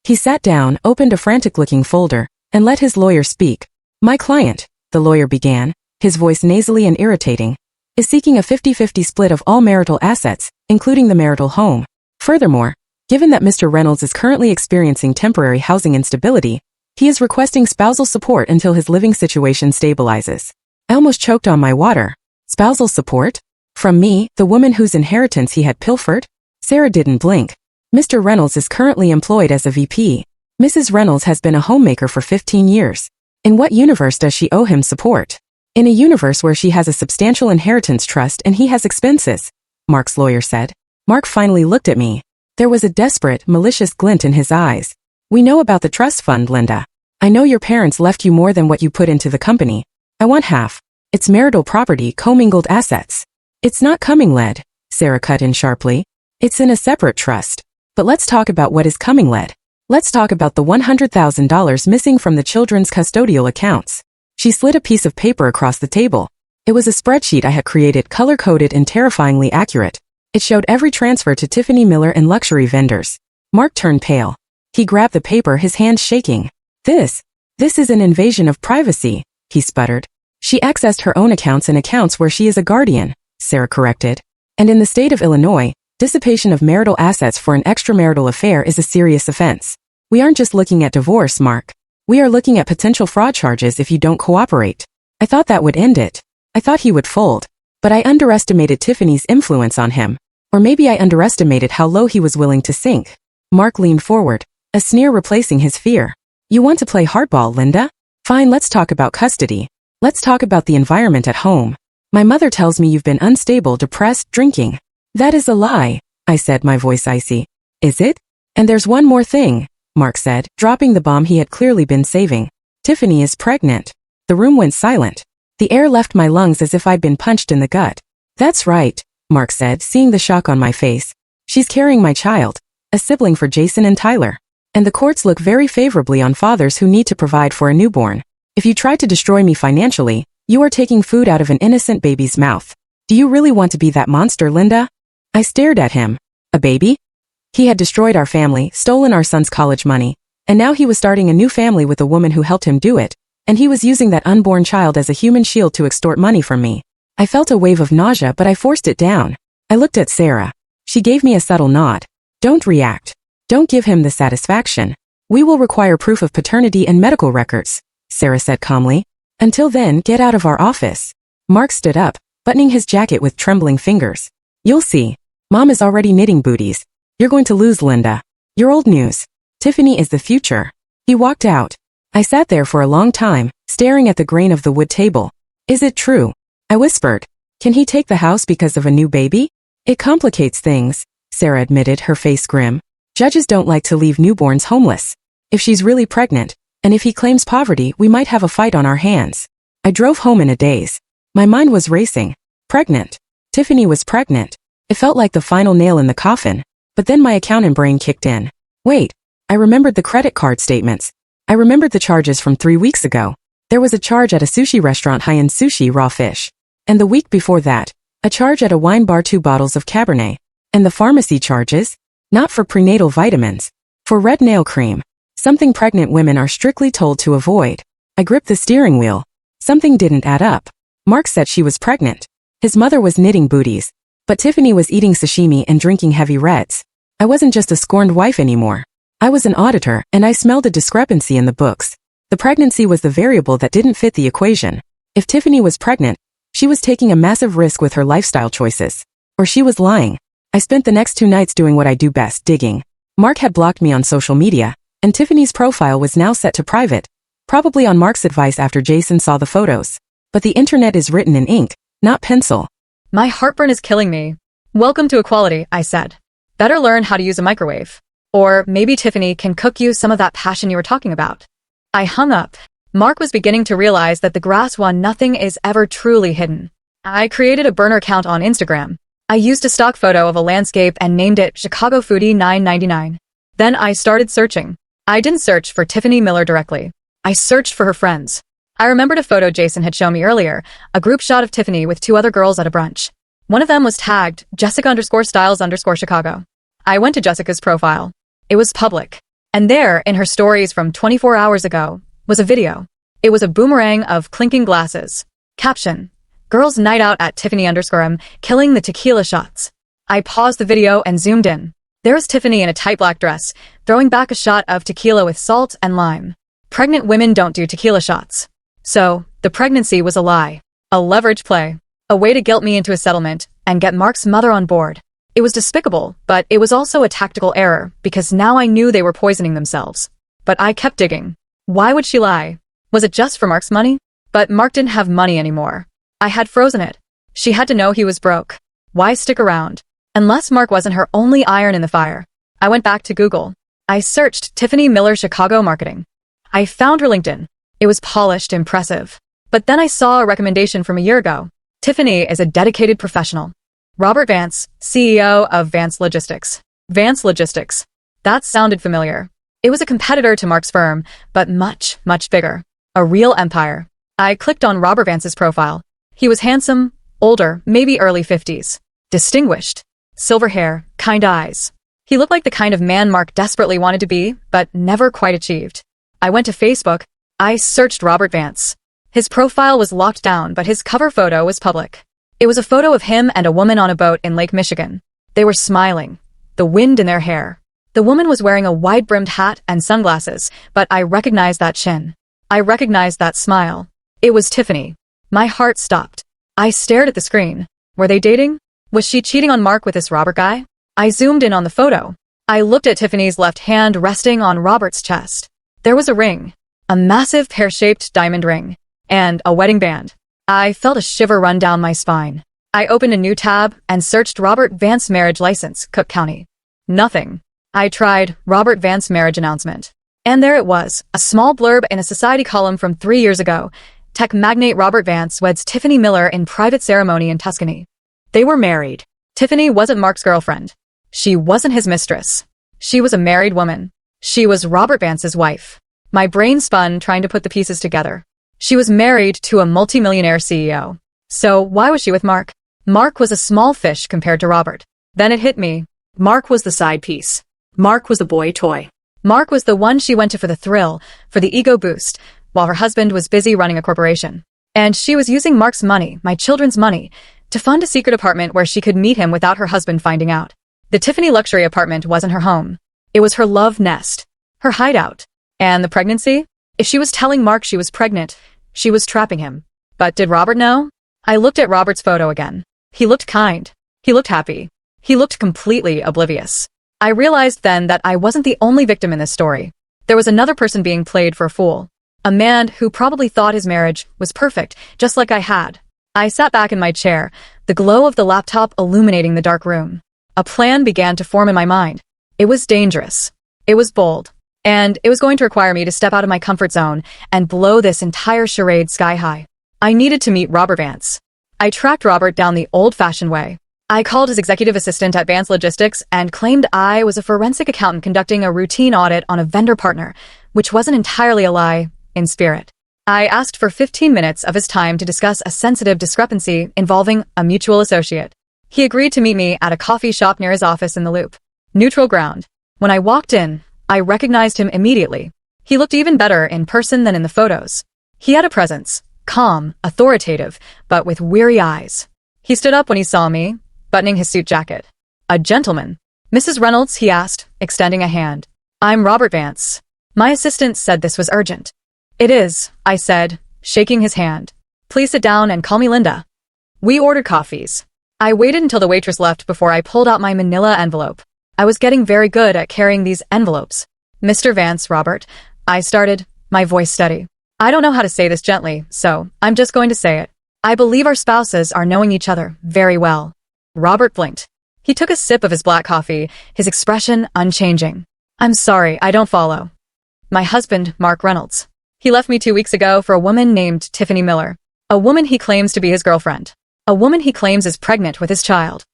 He sat down, opened a frantic-looking folder, and let his lawyer speak. My client, the lawyer began, his voice nasally and irritating, is seeking a 50-50 split of all marital assets, including the marital home. Furthermore, given that Mr. Reynolds is currently experiencing temporary housing instability, he is requesting spousal support until his living situation stabilizes. I almost choked on my water. Spousal support? From me, the woman whose inheritance he had pilfered? Sarah didn't blink. Mr. Reynolds is currently employed as a VP. Mrs. Reynolds has been a homemaker for 15 years. In what universe does she owe him support? In a universe where she has a substantial inheritance trust and he has expenses, Mark's lawyer said. Mark finally looked at me. There was a desperate, malicious glint in his eyes. We know about the trust fund, Linda. I know your parents left you more than what you put into the company. I want half. It's marital property, commingled assets. It's not commingled, Sarah cut in sharply. It's in a separate trust. But let's talk about what is commingled. Let's talk about the $100,000 missing from the children's custodial accounts. She slid a piece of paper across the table. It was a spreadsheet I had created, color-coded and terrifyingly accurate. It showed every transfer to Tiffany Miller and luxury vendors. Mark turned pale. He grabbed the paper, his hands shaking. This is an invasion of privacy, he sputtered. She accessed her own accounts and accounts where she is a guardian, Sarah corrected. And in the state of Illinois, dissipation of marital assets for an extramarital affair is a serious offense. We aren't just looking at divorce, Mark. We are looking at potential fraud charges if you don't cooperate. I thought that would end it. I thought he would fold. But I underestimated Tiffany's influence on him. Or maybe I underestimated how low he was willing to sink. Mark leaned forward, a sneer replacing his fear. You want to play hardball, Linda? Fine, let's talk about custody. Let's talk about the environment at home. My mother tells me you've been unstable, depressed, drinking. That is a lie, I said, my voice icy. Is it? And there's one more thing, Mark said, dropping the bomb he had clearly been saving. Tiffany is pregnant. The room went silent. The air left my lungs as if I'd been punched in the gut. That's right, Mark said, seeing the shock on my face. She's carrying my child, a sibling for Jason and Tyler. And the courts look very favorably on fathers who need to provide for a newborn. If you try to destroy me financially, you are taking food out of an innocent baby's mouth. Do you really want to be that monster, Linda? I stared at him. A baby? He had destroyed our family, stolen our son's college money, and now he was starting a new family with a woman who helped him do it, and he was using that unborn child as a human shield to extort money from me. I felt a wave of nausea, but I forced it down. I looked at Sarah. She gave me a subtle nod. Don't react. Don't give him the satisfaction. We will require proof of paternity and medical records, Sarah said calmly. Until then, get out of our office. Mark stood up, buttoning his jacket with trembling fingers. You'll see. Mom is already knitting booties. You're going to lose, Linda. You're old news. Tiffany is the future. He walked out. I sat there for a long time, staring at the grain of the wood table. Is it true? I whispered. Can he take the house because of a new baby? It complicates things, Sarah admitted, her face grim. Judges don't like to leave newborns homeless. If she's really pregnant, and if he claims poverty, we might have a fight on our hands. I drove home in a daze. My mind was racing. Pregnant. Tiffany was pregnant. It felt like the final nail in the coffin. But then my accountant brain kicked in. Wait. I remembered the credit card statements. I remembered the charges from 3 weeks ago. There was a charge at a sushi restaurant, high-end sushi, raw fish. And the week before that, a charge at a wine bar, 2 bottles of Cabernet. And the pharmacy charges? Not for prenatal vitamins. For red nail cream. Something pregnant women are strictly told to avoid. I gripped the steering wheel. Something didn't add up. Mark said she was pregnant. His mother was knitting booties. But Tiffany was eating sashimi and drinking heavy reds. I wasn't just a scorned wife anymore. I was an auditor, and I smelled a discrepancy in the books. The pregnancy was the variable that didn't fit the equation. If Tiffany was pregnant, she was taking a massive risk with her lifestyle choices. Or she was lying. I spent the next 2 nights doing what I do best, digging. Mark had blocked me on social media, and Tiffany's profile was now set to private, probably on Mark's advice after Jason saw the photos. But the internet is written in ink, not pencil. My heartburn is killing me. Welcome to equality, I said. Better learn how to use a microwave. Or maybe Tiffany can cook you some of that passion you were talking about. I hung up. Mark was beginning to realize that the grass won nothing is ever truly hidden. I created a burner account on Instagram. I used a stock photo of a landscape and named it Chicago Foodie 999. Then I started searching. I didn't search for Tiffany Miller directly. I searched for her friends. I remembered a photo Jason had shown me earlier, a group shot of Tiffany with two other girls at a brunch. One of them was tagged Jessica_Styles_Chicago. I went to Jessica's profile. It was public. And there, in her stories from 24 hours ago, was a video. It was a boomerang of clinking glasses. Caption: Girls' night out at Tiffany_M, killing the tequila shots. I paused the video and zoomed in. There was Tiffany in a tight black dress, throwing back a shot of tequila with salt and lime. Pregnant women don't do tequila shots. So, the pregnancy was a lie. A leverage play. A way to guilt me into a settlement and get Mark's mother on board. It was despicable, but it was also a tactical error, because now I knew they were poisoning themselves. But I kept digging. Why would she lie? Was it just for Mark's money? But Mark didn't have money anymore. I had frozen it. She had to know he was broke. Why stick around? Unless Mark wasn't her only iron in the fire. I went back to Google. I searched Tiffany Miller Chicago marketing. I found her LinkedIn. It was polished, impressive. But then I saw a recommendation from a year ago. Tiffany is a dedicated professional. Robert Vance, CEO of Vance Logistics. Vance Logistics. That sounded familiar. It was a competitor to Mark's firm, but much, much bigger. A real empire. I clicked on Robert Vance's profile. He was handsome, older, maybe early 50s. Distinguished. Silver hair, kind eyes. He looked like the kind of man Mark desperately wanted to be, but never quite achieved. I went to Facebook. I searched Robert Vance. His profile was locked down, but his cover photo was public. It was a photo of him and a woman on a boat in Lake Michigan. They were smiling. The wind in their hair. The woman was wearing a wide-brimmed hat and sunglasses, but I recognized that chin. I recognized that smile. It was Tiffany. My heart stopped. I stared at the screen. Were they dating? Was she cheating on Mark with this Robert guy? I zoomed in on the photo. I looked at Tiffany's left hand resting on Robert's chest. There was a ring. A massive pear-shaped diamond ring. And a wedding band. I felt a shiver run down my spine. I opened a new tab and searched Robert Vance marriage license, Cook County. Nothing. I tried Robert Vance marriage announcement. And there it was, a small blurb in a society column from 3 years ago. Tech magnate Robert Vance weds Tiffany Miller in private ceremony in Tuscany. They were married. Tiffany wasn't Mark's girlfriend. She wasn't his mistress. She was a married woman. She was Robert Vance's wife. My brain spun trying to put the pieces together. She was married to a multimillionaire CEO. So why was she with Mark? Mark was a small fish compared to Robert. Then it hit me. Mark was the side piece. Mark was the boy toy. Mark was the one she went to for the thrill, for the ego boost, while her husband was busy running a corporation. And she was using Mark's money, my children's money, to fund a secret apartment where she could meet him without her husband finding out. The Tiffany luxury apartment wasn't her home. It was her love nest. Her hideout. And the pregnancy? If she was telling Mark she was pregnant, she was trapping him. But did Robert know? I looked at Robert's photo again. He looked kind. He looked happy. He looked completely oblivious. I realized then that I wasn't the only victim in this story. There was another person being played for a fool. A man who probably thought his marriage was perfect, just like I had. I sat back in my chair, the glow of the laptop illuminating the dark room. A plan began to form in my mind. It was dangerous. It was bold. And it was going to require me to step out of my comfort zone and blow this entire charade sky high. I needed to meet Robert Vance. I tracked Robert down the old-fashioned way. I called his executive assistant at Vance Logistics and claimed I was a forensic accountant conducting a routine audit on a vendor partner, which wasn't entirely a lie in spirit. I asked for 15 minutes of his time to discuss a sensitive discrepancy involving a mutual associate. He agreed to meet me at a coffee shop near his office in the Loop. Neutral ground. When I walked in, I recognized him immediately. He looked even better in person than in the photos. He had a presence, calm, authoritative, but with weary eyes. He stood up when he saw me, buttoning his suit jacket. A gentleman. Mrs. Reynolds, he asked, extending a hand. I'm Robert Vance. My assistant said this was urgent. It is, I said, shaking his hand. Please sit down and call me Linda. We ordered coffees. I waited until the waitress left before I pulled out my manila envelope. I was getting very good at carrying these envelopes. Mr. Vance, Robert, I started, my voice steady. I don't know how to say this gently, so I'm just going to say it. I believe our spouses are knowing each other very well. Robert blinked. He took a sip of his black coffee, his expression unchanging. I'm sorry, I don't follow. My husband, Mark Reynolds. He left me 2 weeks ago for a woman named Tiffany Miller. A woman he claims to be his girlfriend. A woman he claims is pregnant with his child.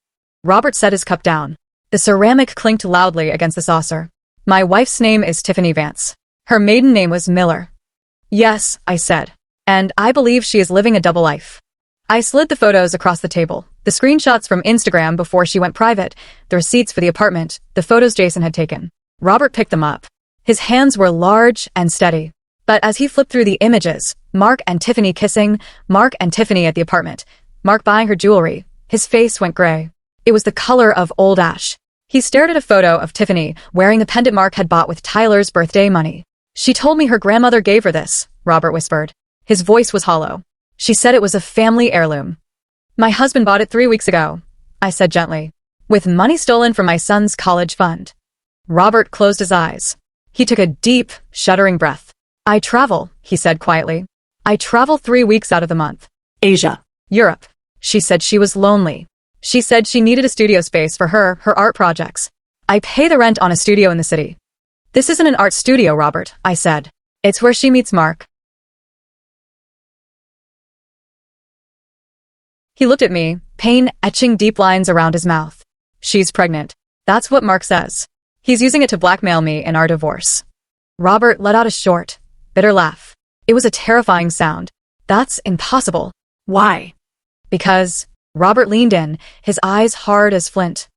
Robert set his cup down. The ceramic clinked loudly against the saucer. My wife's name is Tiffany Vance. Her maiden name was Miller. Yes, I said. And I believe she is living a double life. I slid the photos across the table. The screenshots from Instagram before she went private, the receipts for the apartment, the photos Jason had taken. Robert picked them up. His hands were large and steady. But as he flipped through the images, Mark and Tiffany kissing, Mark and Tiffany at the apartment, Mark buying her jewelry, his face went gray. It was the color of old ash. He stared at a photo of Tiffany wearing the pendant Mark had bought with Tyler's birthday money. She told me her grandmother gave her this, Robert whispered. His voice was hollow. She said it was a family heirloom. My husband bought it 3 weeks ago, I said gently, with money stolen from my son's college fund. Robert closed his eyes. He took a deep, shuddering breath. I travel, he said quietly. I travel 3 weeks out of the month. Asia. Europe. She said she was lonely. She said she needed a studio space for her art projects. I pay the rent on a studio in the city. This isn't an art studio, Robert, I said. It's where she meets Mark. He looked at me, pain etching deep lines around his mouth. She's pregnant. That's what Mark says. He's using it to blackmail me in our divorce. Robert let out a short, bitter laugh. It was a terrifying sound. That's impossible. Why? Because Robert leaned in, his eyes hard as flint.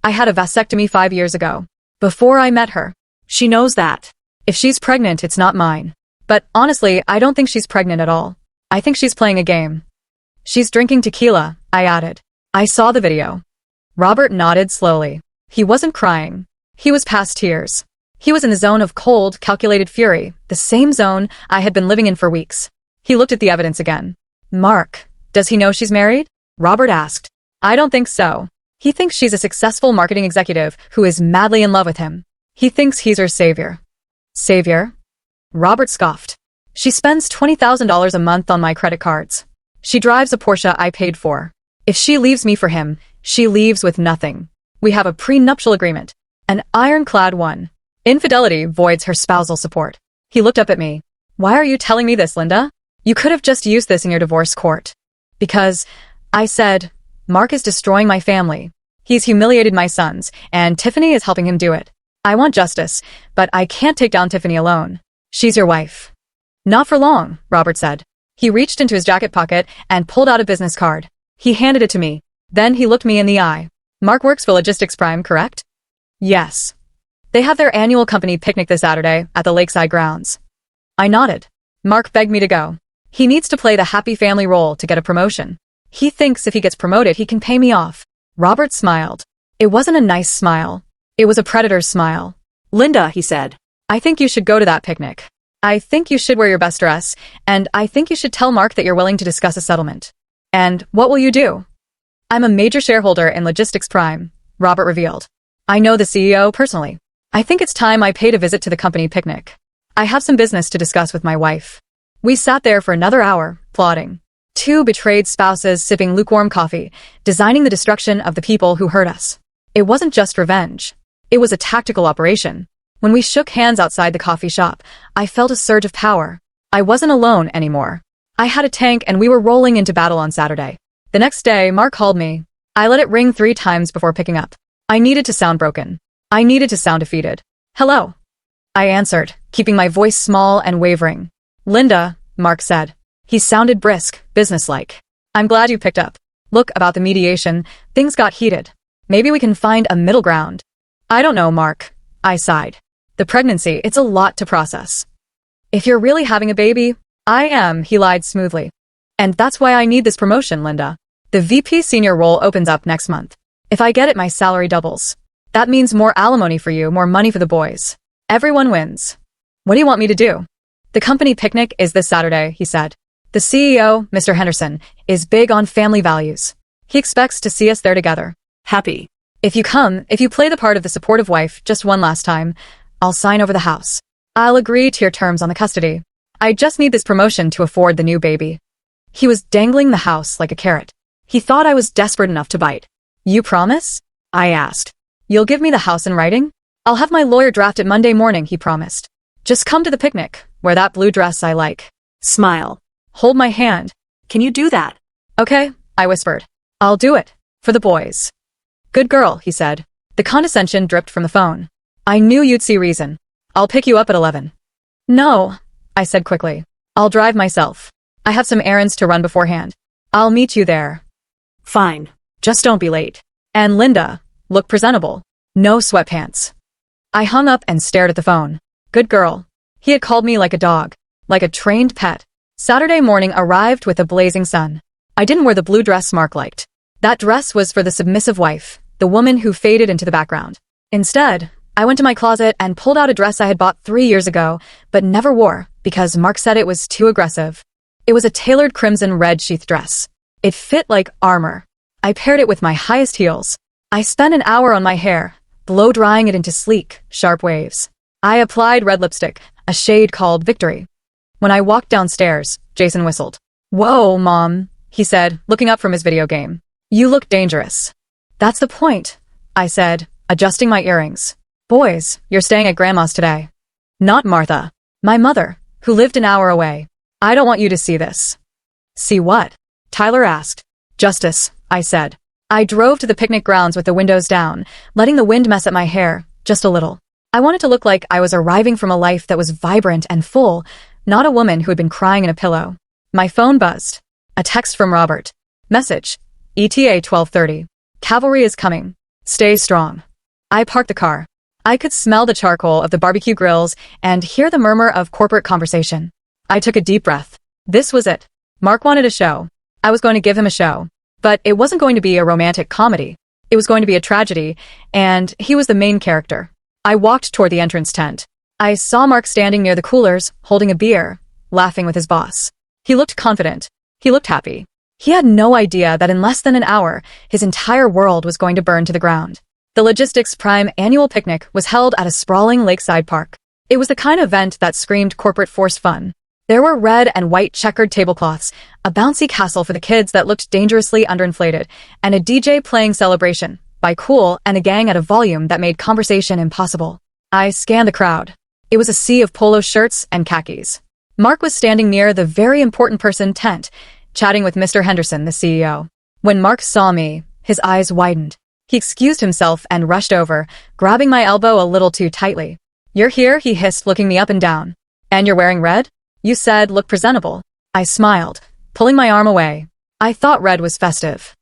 I had a vasectomy 5 years ago. Before I met her. She knows that. If she's pregnant, it's not mine. But honestly, I don't think she's pregnant at all. I think she's playing a game. She's drinking tequila, I added. I saw the video. Robert nodded slowly. He wasn't crying. He was past tears. He was in the zone of cold, calculated fury, the same zone I had been living in for weeks. He looked at the evidence again. Mark, does he know she's married? Robert asked. I don't think so. He thinks she's a successful marketing executive who is madly in love with him. He thinks he's her savior. Savior? Robert scoffed. She spends $20,000 a month on my credit cards. She drives a Porsche I paid for. If she leaves me for him, she leaves with nothing. We have a prenuptial agreement. An ironclad one. Infidelity voids her spousal support. He looked up at me. Why are you telling me this, Linda? You could have just used this in your divorce court. Because, I said, Mark is destroying my family. He's humiliated my sons, and Tiffany is helping him do it. I want justice, but I can't take down Tiffany alone. She's your wife. Not for long, Robert said. He reached into his jacket pocket and pulled out a business card. He handed it to me. Then he looked me in the eye. Mark works for Logistics Prime, correct? Yes. They have their annual company picnic this Saturday at the lakeside grounds. I nodded. Mark begged me to go. He needs to play the happy family role to get a promotion. He thinks if he gets promoted, he can pay me off. Robert smiled. It wasn't a nice smile. It was a predator's smile. Linda, he said. I think you should go to that picnic. I think you should wear your best dress, and I think you should tell Mark that you're willing to discuss a settlement. And what will you do? I'm a major shareholder in Logistics Prime, Robert revealed. I know the CEO personally. I think it's time I paid a visit to the company picnic. I have some business to discuss with my wife. We sat there for another hour, plotting. 2 betrayed spouses sipping lukewarm coffee, designing the destruction of the people who hurt us. It wasn't just revenge. It was a tactical operation. When we shook hands outside the coffee shop, I felt a surge of power. I wasn't alone anymore. I had a tank and we were rolling into battle on Saturday. The next day, Mark called me. I let it ring 3 times before picking up. I needed to sound broken. I needed to sound defeated. Hello. I answered, keeping my voice small and wavering. Linda, Mark said. He sounded brisk, businesslike. I'm glad you picked up. Look, about the mediation, things got heated. Maybe we can find a middle ground. I don't know, Mark. I sighed. The pregnancy, it's a lot to process. If you're really having a baby, I am, he lied smoothly. And that's why I need this promotion, Linda. The VP senior role opens up next month. If I get it, my salary doubles. That means more alimony for you, more money for the boys. Everyone wins. What do you want me to do? The company picnic is this Saturday, he said. The CEO, Mr. Henderson, is big on family values. He expects to see us there together. Happy. If you come, if you play the part of the supportive wife just one last time, I'll sign over the house. I'll agree to your terms on the custody. I just need this promotion to afford the new baby. He was dangling the house like a carrot. He thought I was desperate enough to bite. You promise? I asked. You'll give me the house in writing? I'll have my lawyer draft it Monday morning, he promised. Just come to the picnic, wear that blue dress I like. Smile. Hold my hand. Can you do that? Okay, I whispered. I'll do it. For the boys. Good girl, he said. The condescension dripped from the phone. I knew you'd see reason. I'll pick you up at 11. No, I said quickly. I'll drive myself. I have some errands to run beforehand. I'll meet you there. Fine. Just don't be late. And Linda, look presentable. No sweatpants. I hung up and stared at the phone. Good girl. He had called me like a dog, like a trained pet. Saturday morning arrived with a blazing sun. I didn't wear the blue dress Mark liked. That dress was for the submissive wife, the woman who faded into the background. Instead, I went to my closet and pulled out a dress I had bought 3 years ago, but never wore because Mark said it was too aggressive. It was a tailored crimson red sheath dress. It fit like armor. I paired it with my highest heels. I spent an hour on my hair, blow-drying it into sleek, sharp waves. I applied red lipstick, a shade called Victory. When I walked downstairs, Jason whistled. Whoa, Mom, he said, looking up from his video game. You look dangerous. That's the point, I said, adjusting my earrings. Boys, you're staying at Grandma's today. Not Martha, my mother, who lived an hour away. I don't want you to see this. See what? Tyler asked. Justice, I said. I drove to the picnic grounds with the windows down, letting the wind mess up my hair, just a little. I wanted to look like I was arriving from a life that was vibrant and full, not a woman who had been crying in a pillow. My phone buzzed. A text from Robert. Message. ETA 12:30. Cavalry is coming. Stay strong. I parked the car. I could smell the charcoal of the barbecue grills and hear the murmur of corporate conversation. I took a deep breath. This was it. Mark wanted a show. I was going to give him a show. But it wasn't going to be a romantic comedy. It was going to be a tragedy, and he was the main character. I walked toward the entrance tent. I saw Mark standing near the coolers, holding a beer, laughing with his boss. He looked confident. He looked happy. He had no idea that in less than an hour, his entire world was going to burn to the ground. The Logistics Prime annual picnic was held at a sprawling lakeside park. It was the kind of event that screamed corporate forced fun. There were red and white checkered tablecloths, a bouncy castle for the kids that looked dangerously underinflated, and a DJ playing Celebration by Cool and a gang at a volume that made conversation impossible. I scanned the crowd. It was a sea of polo shirts and khakis. Mark was standing near the very important person tent, chatting with Mr. Henderson, the CEO. When Mark saw me, his eyes widened. He excused himself and rushed over, grabbing my elbow a little too tightly. You're here, he hissed, looking me up and down. And you're wearing red? You said look presentable. I smiled, pulling my arm away. I thought red was festive.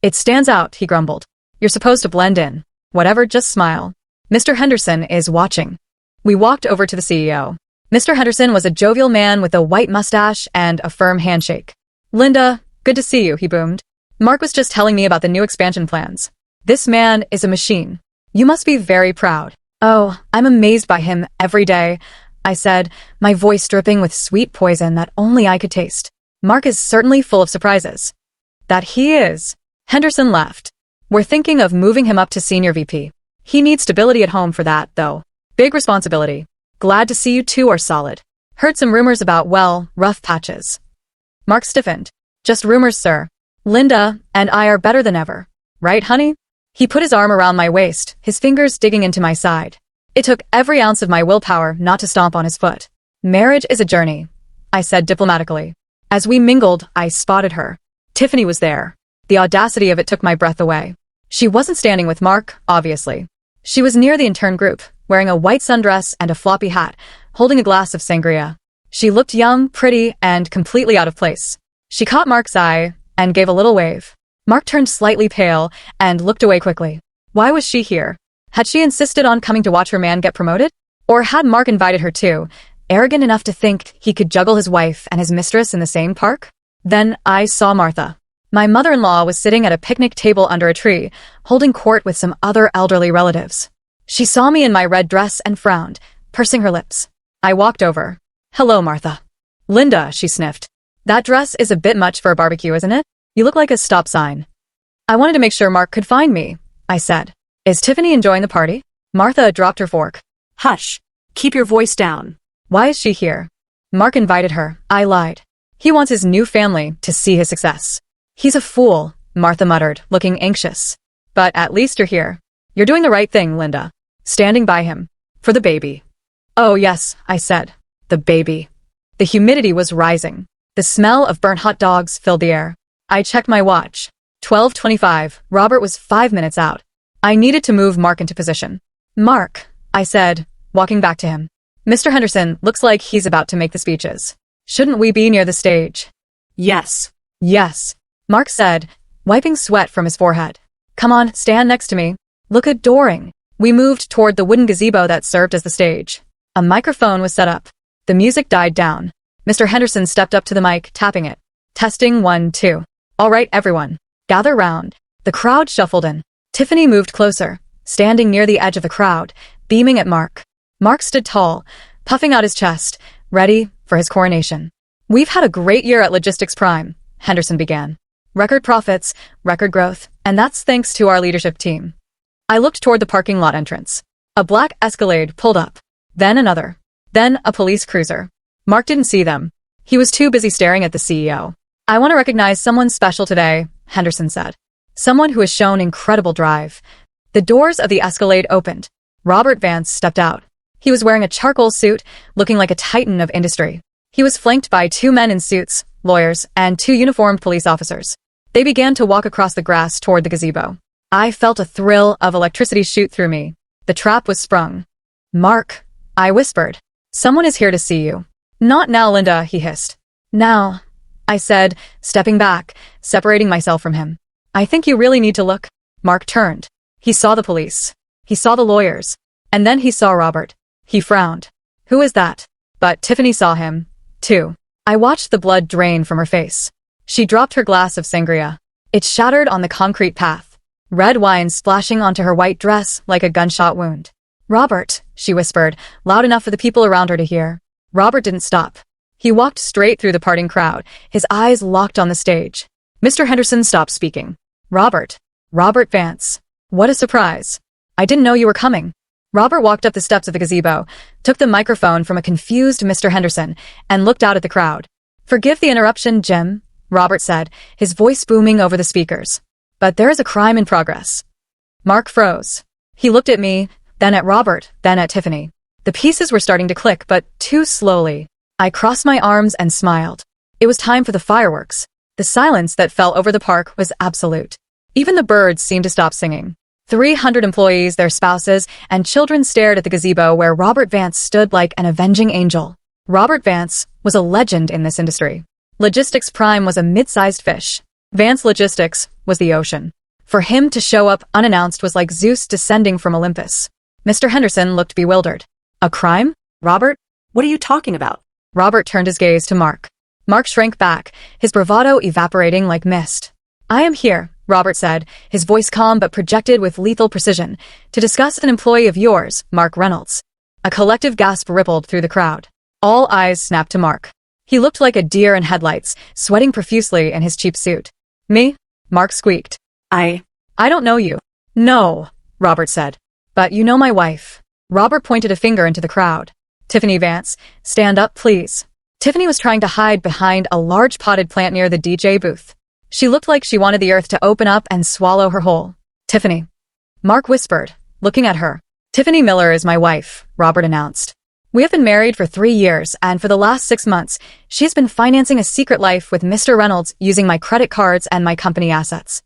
It stands out, he grumbled. You're supposed to blend in. Whatever, just smile. Mr. Henderson is watching. We walked over to the CEO. Mr. Henderson was a jovial man with a white mustache and a firm handshake. Linda, good to see you, he boomed. Mark was just telling me about the new expansion plans. This man is a machine. You must be very proud. Oh, I'm amazed by him every day, I said, my voice dripping with sweet poison that only I could taste. Mark is certainly full of surprises. That he is. Henderson laughed. We're thinking of moving him up to senior VP. He needs stability at home for that, though. Big responsibility. Glad to see you two are solid. Heard some rumors about, well, rough patches. Mark stiffened. Just rumors, sir. Linda and I are better than ever. Right, honey? He put his arm around my waist, his fingers digging into my side. It took every ounce of my willpower not to stomp on his foot. Marriage is a journey, I said diplomatically. As we mingled, I spotted her. Tiffany was there. The audacity of it took my breath away. She wasn't standing with Mark, obviously. She was near the intern group, wearing a white sundress and a floppy hat, holding a glass of sangria. She looked young, pretty, and completely out of place. She caught Mark's eye and gave a little wave. Mark turned slightly pale and looked away quickly. Why was she here? Had she insisted on coming to watch her man get promoted? Or had Mark invited her too, arrogant enough to think he could juggle his wife and his mistress in the same park? Then I saw Martha. My mother-in-law was sitting at a picnic table under a tree, holding court with some other elderly relatives. She saw me in my red dress and frowned, pursing her lips. I walked over. Hello, Martha. Linda, she sniffed. That dress is a bit much for a barbecue, isn't it? You look like a stop sign. I wanted to make sure Mark could find me, I said. Is Tiffany enjoying the party? Martha dropped her fork. Hush. Keep your voice down. Why is she here? Mark invited her. I lied. He wants his new family to see his success. He's a fool, Martha muttered, looking anxious. But at least you're here. You're doing the right thing, Linda. Standing by him. For the baby. Oh yes, I said. The baby. The humidity was rising. The smell of burnt hot dogs filled the air. I checked my watch. 12:25. Robert was 5 minutes out. I needed to move Mark into position. Mark, I said, walking back to him. Mr. Henderson looks like he's about to make the speeches. Shouldn't we be near the stage? Yes. Yes, Mark said, wiping sweat from his forehead. Come on, stand next to me. Look adoring. We moved toward the wooden gazebo that served as the stage. A microphone was set up. The music died down. Mr. Henderson stepped up to the mic, tapping it. Testing 1, 2. All right, everyone. Gather round. The crowd shuffled in. Tiffany moved closer, standing near the edge of the crowd, beaming at Mark. Mark stood tall, puffing out his chest, ready for his coronation. We've had a great year at Logistics Prime, Henderson began. Record profits, record growth, and that's thanks to our leadership team. I looked toward the parking lot entrance. A black Escalade pulled up. Then another. Then a police cruiser. Mark didn't see them. He was too busy staring at the CEO. I want to recognize someone special today, Henderson said. Someone who has shown incredible drive. The doors of the Escalade opened. Robert Vance stepped out. He was wearing a charcoal suit, looking like a titan of industry. He was flanked by 2 men in suits, lawyers, and 2 uniformed police officers. They began to walk across the grass toward the gazebo. I felt a thrill of electricity shoot through me. The trap was sprung. Mark, I whispered. Someone is here to see you. Not now, Linda, he hissed. Now, I said, stepping back, separating myself from him. I think you really need to look. Mark turned. He saw the police. He saw the lawyers. And then he saw Robert. He frowned. Who is that? But Tiffany saw him, too. I watched the blood drain from her face. She dropped her glass of sangria. It shattered on the concrete path. Red wine splashing onto her white dress like a gunshot wound. Robert, she whispered, loud enough for the people around her to hear. Robert didn't stop. He walked straight through the parting crowd, his eyes locked on the stage. Mr. Henderson stopped speaking. Robert Vance. What a surprise. I didn't know you were coming. Robert walked up the steps of the gazebo, took the microphone from a confused Mr. Henderson, and looked out at the crowd. Forgive the interruption, Jim, Robert said, his voice booming over the speakers. But there is a crime in progress. Mark froze. He looked at me, then at Robert, then at Tiffany. The pieces were starting to click, but too slowly. I crossed my arms and smiled. It was time for the fireworks. The silence that fell over the park was absolute. Even the birds seemed to stop singing. 300 employees, their spouses, and children stared at the gazebo where Robert Vance stood like an avenging angel. Robert Vance was a legend in this industry. Logistics Prime was a mid-sized fish. Vance Logistics was the ocean. For him to show up unannounced was like Zeus descending from Olympus. Mr. Henderson looked bewildered. A crime? Robert? What are you talking about? Robert turned his gaze to Mark. Mark shrank back, his bravado evaporating like mist. I am here, Robert said, his voice calm but projected with lethal precision, to discuss an employee of yours, Mark Reynolds. A collective gasp rippled through the crowd. All eyes snapped to Mark. He looked like a deer in headlights, sweating profusely in his cheap suit. Me? Mark squeaked. I don't know you. No, Robert said. But you know my wife. Robert pointed a finger into the crowd. Tiffany Vance, stand up, please. Tiffany was trying to hide behind a large potted plant near the DJ booth. She looked like she wanted the earth to open up and swallow her whole. Tiffany. Mark whispered, looking at her. Tiffany Miller is my wife, Robert announced. We have been married for 3 years, and for the last 6 months, she has been financing a secret life with Mr. Reynolds using my credit cards and my company assets.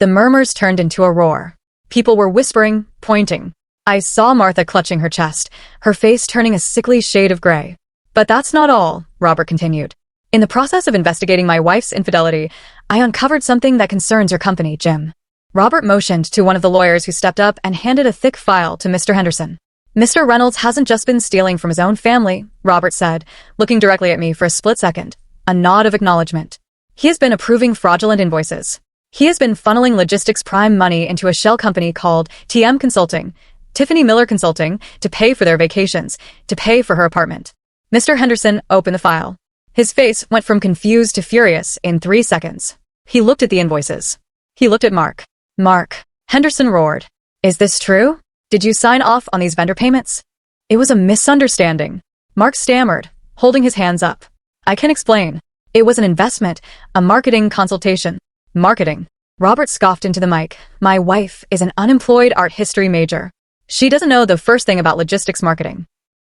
The murmurs turned into a roar. People were whispering, pointing. I saw Martha clutching her chest, her face turning a sickly shade of gray. But that's not all, Robert continued. In the process of investigating my wife's infidelity, I uncovered something that concerns your company, Jim. Robert motioned to one of the lawyers who stepped up and handed a thick file to Mr. Henderson. Mr. Reynolds hasn't just been stealing from his own family, Robert said, looking directly at me for a split second. A nod of acknowledgement. He has been approving fraudulent invoices. He has been funneling Logistics Prime money into a shell company called TM Consulting, Tiffany Miller Consulting, to pay for their vacations, to pay for her apartment. Mr. Henderson opened the file. His face went from confused to furious in 3 seconds. He looked at the invoices. He looked at Mark. Mark. Henderson roared. Is this true? Did you sign off on these vendor payments? It was a misunderstanding. Mark stammered, holding his hands up. I can explain. It was an investment, a marketing consultation. Marketing. Robert scoffed into the mic. My wife is an unemployed art history major. She doesn't know the first thing about logistics marketing.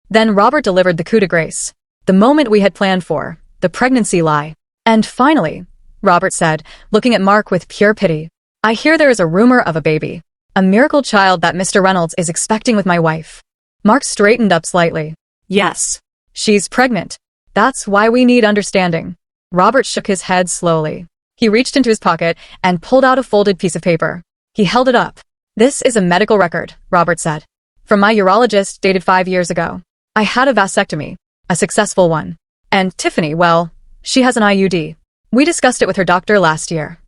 Then Robert delivered the coup de grace. The moment we had planned for. The pregnancy lie. And finally, Robert said, looking at Mark with pure pity. I hear there is a rumor of a baby. A miracle child that Mr. Reynolds is expecting with my wife. Mark straightened up slightly. Yes. She's pregnant. That's why we need understanding. Robert shook his head slowly. He reached into his pocket and pulled out a folded piece of paper. He held it up. This is a medical record, Robert said. From my urologist dated 5 years ago. I had a vasectomy. A successful one. And Tiffany, well, she has an IUD. We discussed it with her doctor last year.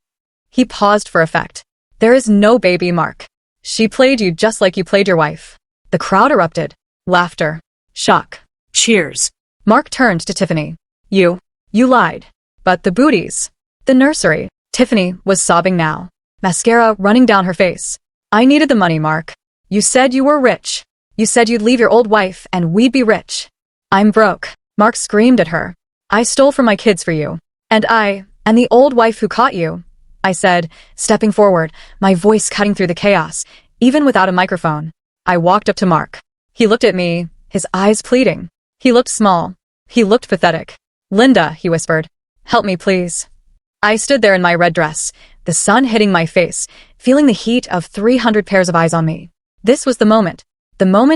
He paused for effect. There is no baby, Mark. She played you just like you played your wife. The crowd erupted. Laughter. Shock. Cheers. Mark turned to Tiffany. You lied. But the booties. The nursery. Tiffany was sobbing now. Mascara running down her face. I needed the money, Mark. You said you were rich. You said you'd leave your old wife and we'd be rich. I'm broke. Mark screamed at her. I stole from my kids for you. And the old wife who caught you. I said, stepping forward, my voice cutting through the chaos, even without a microphone. I walked up to Mark. He looked at me, his eyes pleading. He looked small. He looked pathetic. Linda, he whispered. Help me, please. I stood there in my red dress, the sun hitting my face, feeling the heat of 300 pairs of eyes on me. This was the moment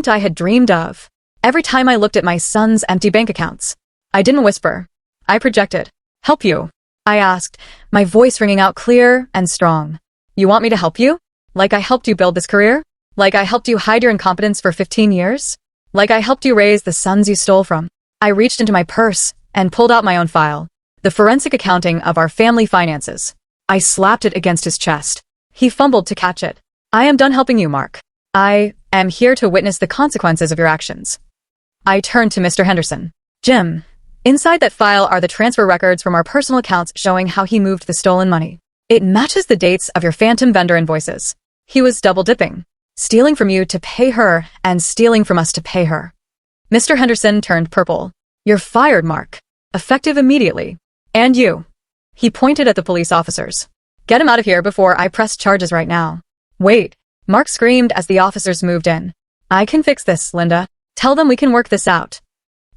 I had dreamed of. Every time I looked at my son's empty bank accounts. I didn't whisper. I projected. Help you? I asked, my voice ringing out clear and strong. You want me to help you? Like I helped you build this career? Like I helped you hide your incompetence for 15 years? Like I helped you raise the sons you stole from? I reached into my purse and pulled out my own file. The forensic accounting of our family finances. I slapped it against his chest. He fumbled to catch it. I am done helping you, Mark. I am here to witness the consequences of your actions. I turned to Mr. Henderson. Jim, inside that file are the transfer records from our personal accounts showing how he moved the stolen money. It matches the dates of your phantom vendor invoices. He was double-dipping, stealing from you to pay her and stealing from us to pay her. Mr. Henderson turned purple. You're fired, Mark. Effective immediately. And you. He pointed at the police officers. Get him out of here before I press charges right now. Wait. Mark screamed as the officers moved in. I can fix this, Linda. Tell them we can work this out.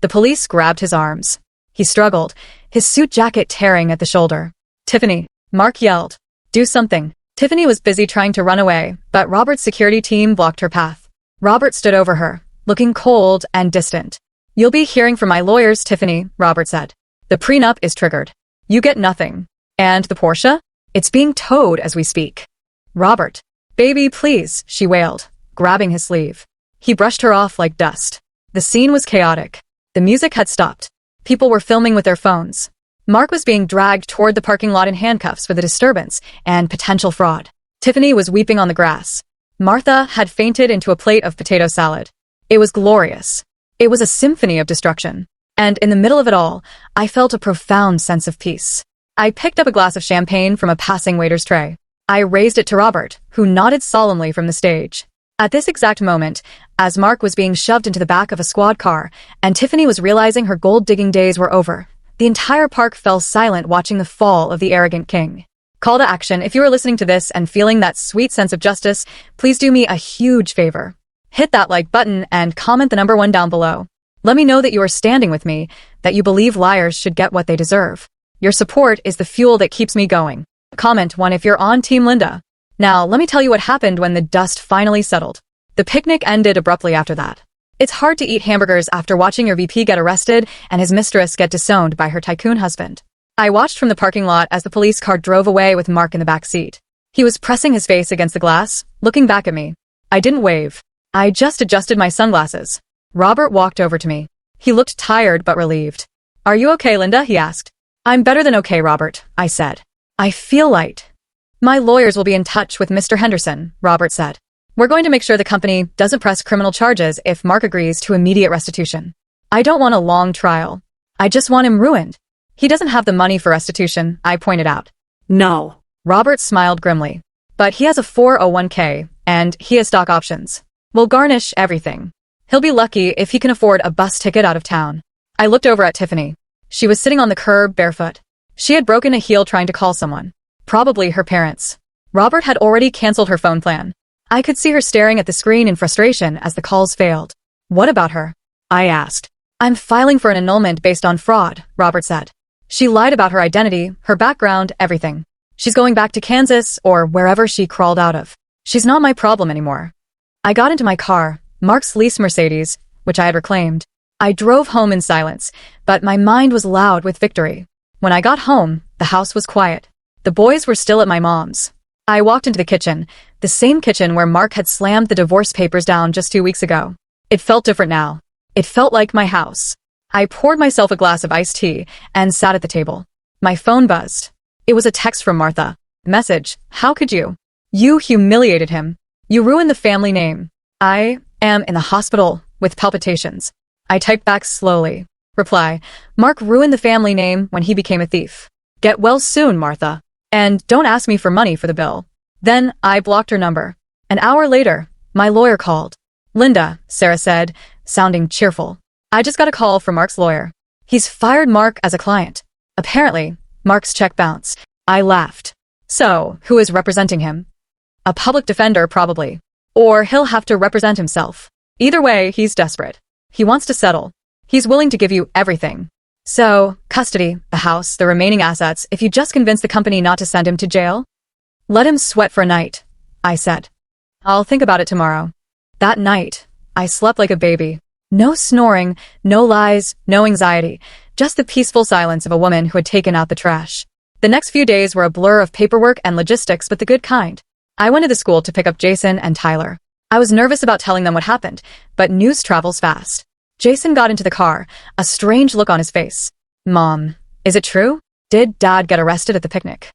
The police grabbed his arms. He struggled, his suit jacket tearing at the shoulder. Tiffany, Mark yelled. Do something. Tiffany was busy trying to run away, but Robert's security team blocked her path. Robert stood over her, looking cold and distant. You'll be hearing from my lawyers, Tiffany, Robert said. The prenup is triggered. You get nothing. And the Porsche? It's being towed as we speak. Robert. Baby, please, she wailed, grabbing his sleeve. He brushed her off like dust. The scene was chaotic. The music had stopped. People were filming with their phones. Mark was being dragged toward the parking lot in handcuffs for the disturbance and potential fraud. Tiffany was weeping on the grass. Martha had fainted into a plate of potato salad. It was glorious. It was a symphony of destruction. And in the middle of it all, I felt a profound sense of peace. I picked up a glass of champagne from a passing waiter's tray. I raised it to Robert, who nodded solemnly from the stage. At this exact moment, as Mark was being shoved into the back of a squad car, and Tiffany was realizing her gold-digging days were over, the entire park fell silent watching the fall of the arrogant king. Call to action, if you are listening to this and feeling that sweet sense of justice, please do me a huge favor. Hit that like button and comment the number 1 down below. Let me know that you are standing with me, that you believe liars should get what they deserve. Your support is the fuel that keeps me going. Comment 1 if you're on Team Linda. Now, let me tell you what happened when the dust finally settled. The picnic ended abruptly after that. It's hard to eat hamburgers after watching your VP get arrested and his mistress get disowned by her tycoon husband. I watched from the parking lot as the police car drove away with Mark in the back seat. He was pressing his face against the glass, looking back at me. I didn't wave. I just adjusted my sunglasses. Robert walked over to me. He looked tired but relieved. Are you okay, Linda? He asked. I'm better than okay, Robert, I said. I feel light. My lawyers will be in touch with Mr. Henderson, Robert said. We're going to make sure the company doesn't press criminal charges if Mark agrees to immediate restitution. I don't want a long trial. I just want him ruined. He doesn't have the money for restitution, I pointed out. No. Robert smiled grimly. But he has a 401k, and he has stock options. We'll garnish everything. He'll be lucky if he can afford a bus ticket out of town. I looked over at Tiffany. She was sitting on the curb barefoot. She had broken a heel trying to call someone. Probably her parents. Robert had already canceled her phone plan. I could see her staring at the screen in frustration as the calls failed. What about her? I asked. I'm filing for an annulment based on fraud, Robert said. She lied about her identity, her background, everything. She's going back to Kansas or wherever she crawled out of. She's not my problem anymore. I got into my car, Mark's leased Mercedes, which I had reclaimed. I drove home in silence, but my mind was loud with victory. When I got home, the house was quiet. The boys were still at my mom's. I walked into the kitchen, the same kitchen where Mark had slammed the divorce papers down just 2 weeks ago. It felt different now. It felt like my house. I poured myself a glass of iced tea and sat at the table. My phone buzzed. It was a text from Martha. Message: how could you? You humiliated him. You ruined the family name. I am in the hospital with palpitations. I typed back slowly. Reply: Mark ruined the family name when he became a thief. Get well soon, Martha. And don't ask me for money for the bill. Then I blocked her number. An hour later, my lawyer called. Linda, Sarah said, sounding cheerful. I just got a call from Mark's lawyer. He's fired Mark as a client. Apparently, Mark's check bounced. I laughed. So, who is representing him? A public defender, probably. Or he'll have to represent himself. Either way, he's desperate. He wants to settle. He's willing to give you everything. So, custody, the house, the remaining assets, if you just convince the company not to send him to jail? Let him sweat for a night, I said. I'll think about it tomorrow. That night, I slept like a baby. No snoring, no lies, no anxiety, just the peaceful silence of a woman who had taken out the trash. The next few days were a blur of paperwork and logistics, but the good kind. I went to the school to pick up Jason and Tyler. I was nervous about telling them what happened, but news travels fast. Jason got into the car, a strange look on his face. Mom, is it true? Did Dad get arrested at the picnic?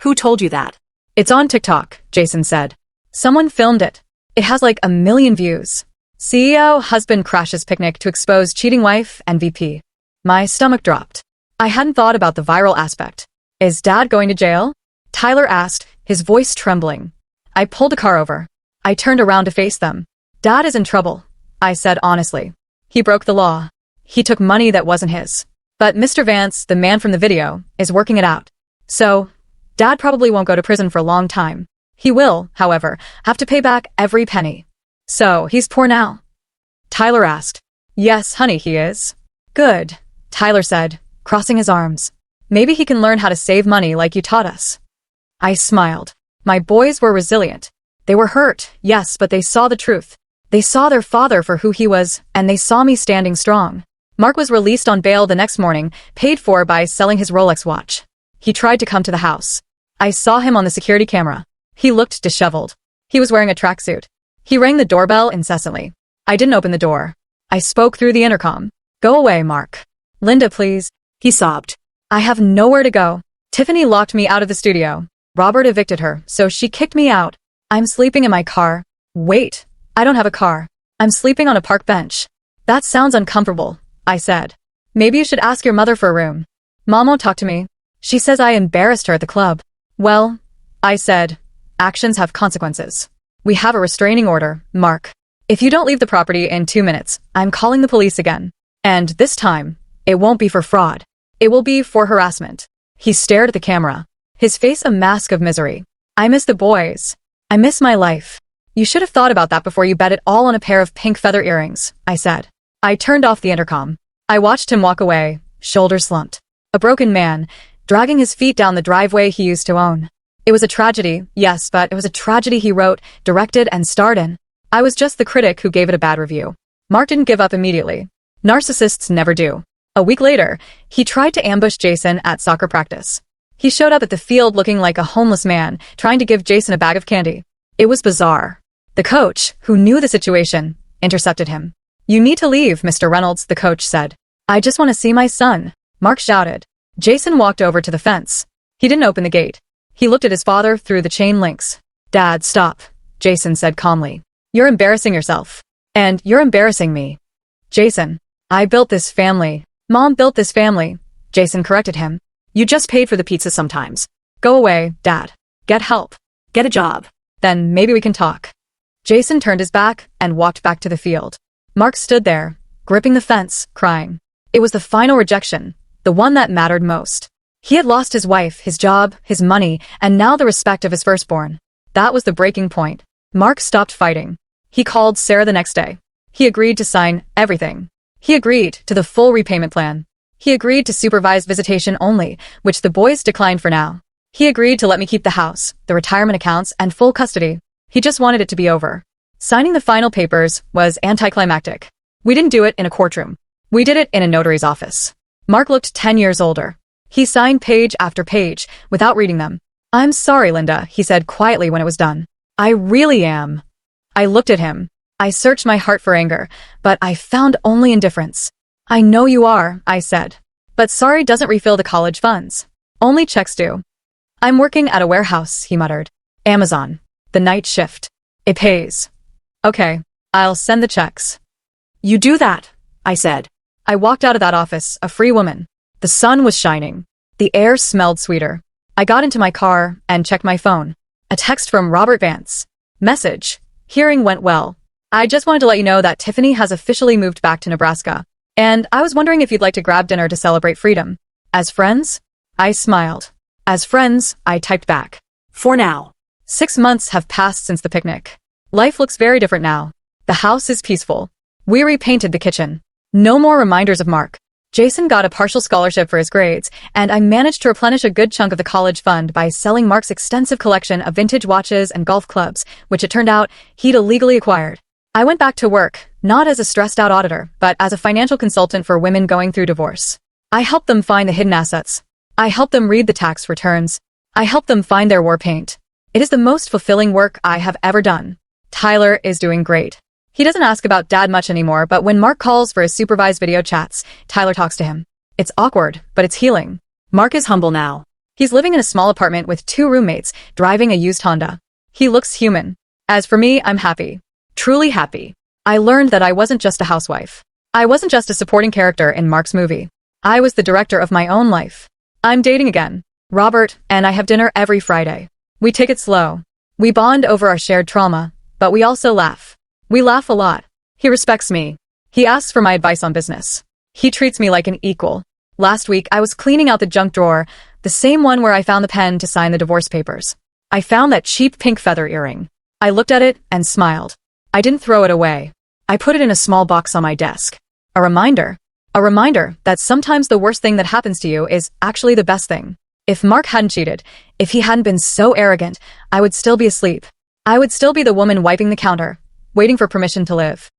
Who told you that? It's on TikTok, Jason said. Someone filmed it. It has like 1 million views. CEO husband crashes picnic to expose cheating wife and VP. My stomach dropped. I hadn't thought about the viral aspect. Is Dad going to jail? Tyler asked, his voice trembling. I pulled a car over. I turned around to face them. Dad is in trouble, I said honestly. He broke the law. He took money that wasn't his. But Mr. Vance, the man from the video, is working it out. So, Dad probably won't go to prison for a long time. He will, however, have to pay back every penny. So, he's poor now? Tyler asked. Yes, honey, he is. Good, Tyler said, crossing his arms. Maybe he can learn how to save money like you taught us. I smiled. My boys were resilient. They were hurt, yes, but they saw the truth. They saw their father for who he was, and they saw me standing strong. Mark was released on bail the next morning, paid for by selling his Rolex watch. He tried to come to the house. I saw him on the security camera. He looked disheveled. He was wearing a tracksuit. He rang the doorbell incessantly. I didn't open the door. I spoke through the intercom. Go away, Mark. Linda, please. He sobbed. I have nowhere to go. Tiffany locked me out of the studio. Robert evicted her, so she kicked me out. I'm sleeping in my car. Wait. I don't have a car. I'm sleeping on a park bench. That sounds uncomfortable, I said. Maybe you should ask your mother for a room. Mom won't talk to me. She says I embarrassed her at the club. Well, I said, actions have consequences. We have a restraining order, Mark. If you don't leave the property in 2 minutes, I'm calling the police again. And this time, it won't be for fraud. It will be for harassment. He stared at the camera, his face a mask of misery. I miss the boys. I miss my life. You should have thought about that before you bet it all on a pair of pink feather earrings, I said. I turned off the intercom. I watched him walk away, shoulders slumped. A broken man, dragging his feet down the driveway he used to own. It was a tragedy, yes, but it was a tragedy he wrote, directed, and starred in. I was just the critic who gave it a bad review. Mark didn't give up immediately. Narcissists never do. A week later, he tried to ambush Jason at soccer practice. He showed up at the field looking like a homeless man, trying to give Jason a bag of candy. It was bizarre. The coach, who knew the situation, intercepted him. You need to leave, Mr. Reynolds, the coach said. I just want to see my son, Mark shouted. Jason walked over to the fence. He didn't open the gate. He looked at his father through the chain links. Dad, stop, Jason said calmly. You're embarrassing yourself. And you're embarrassing me. Jason, I built this family. Mom built this family, Jason corrected him. You just paid for the pizza sometimes. Go away, Dad. Get help. Get a job. Then maybe we can talk. Jason turned his back and walked back to the field. Mark stood there, gripping the fence, crying. It was the final rejection, the one that mattered most. He had lost his wife, his job, his money, and now the respect of his firstborn. That was the breaking point. Mark stopped fighting. He called Sarah the next day. He agreed to sign everything. He agreed to the full repayment plan. He agreed to supervised visitation only, which the boys declined for now. He agreed to let me keep the house, the retirement accounts, and full custody. He just wanted it to be over. Signing the final papers was anticlimactic. We didn't do it in a courtroom. We did it in a notary's office. Mark looked 10 years older. He signed page after page without reading them. "I'm sorry, Linda," he said quietly when it was done. "I really am." I looked at him. I searched my heart for anger, but I found only indifference. "I know you are," I said. "But sorry doesn't refill the college funds. Only checks do." "I'm working at a warehouse," he muttered. "Amazon. The night shift. It pays." "Okay, I'll send the checks." You do that, I said. I walked out of that office, a free woman. The sun was shining. The air smelled sweeter. I got into my car and checked my phone. A text from Robert Vance. Message. "Hearing went well. I just wanted to let you know that Tiffany has officially moved back to Nebraska. And I was wondering if you'd like to grab dinner to celebrate freedom. As friends?" I smiled. "As friends," I typed back. For now. 6 months have passed since the picnic. Life looks very different now. The house is peaceful. We repainted the kitchen. No more reminders of Mark. Jason got a partial scholarship for his grades, and I managed to replenish a good chunk of the college fund by selling Mark's extensive collection of vintage watches and golf clubs, which it turned out he'd illegally acquired. I went back to work, not as a stressed-out auditor, but as a financial consultant for women going through divorce. I helped them find the hidden assets. I helped them read the tax returns. I helped them find their war paint. It is the most fulfilling work I have ever done. Tyler is doing great. He doesn't ask about Dad much anymore, but when Mark calls for his supervised video chats, Tyler talks to him. It's awkward, but it's healing. Mark is humble now. He's living in a small apartment with 2 roommates, driving a used Honda. He looks human. As for me, I'm happy. Truly happy. I learned that I wasn't just a housewife. I wasn't just a supporting character in Mark's movie. I was the director of my own life. I'm dating again. Robert and I have dinner every Friday. We take it slow. We bond over our shared trauma, but we also laugh. We laugh a lot. He respects me. He asks for my advice on business. He treats me like an equal. Last week, I was cleaning out the junk drawer, the same one where I found the pen to sign the divorce papers. I found that cheap pink feather earring. I looked at it and smiled. I didn't throw it away. I put it in a small box on my desk. A reminder. A reminder that sometimes the worst thing that happens to you is actually the best thing. If Mark hadn't cheated, if he hadn't been so arrogant, I would still be asleep. I would still be the woman wiping the counter, waiting for permission to live.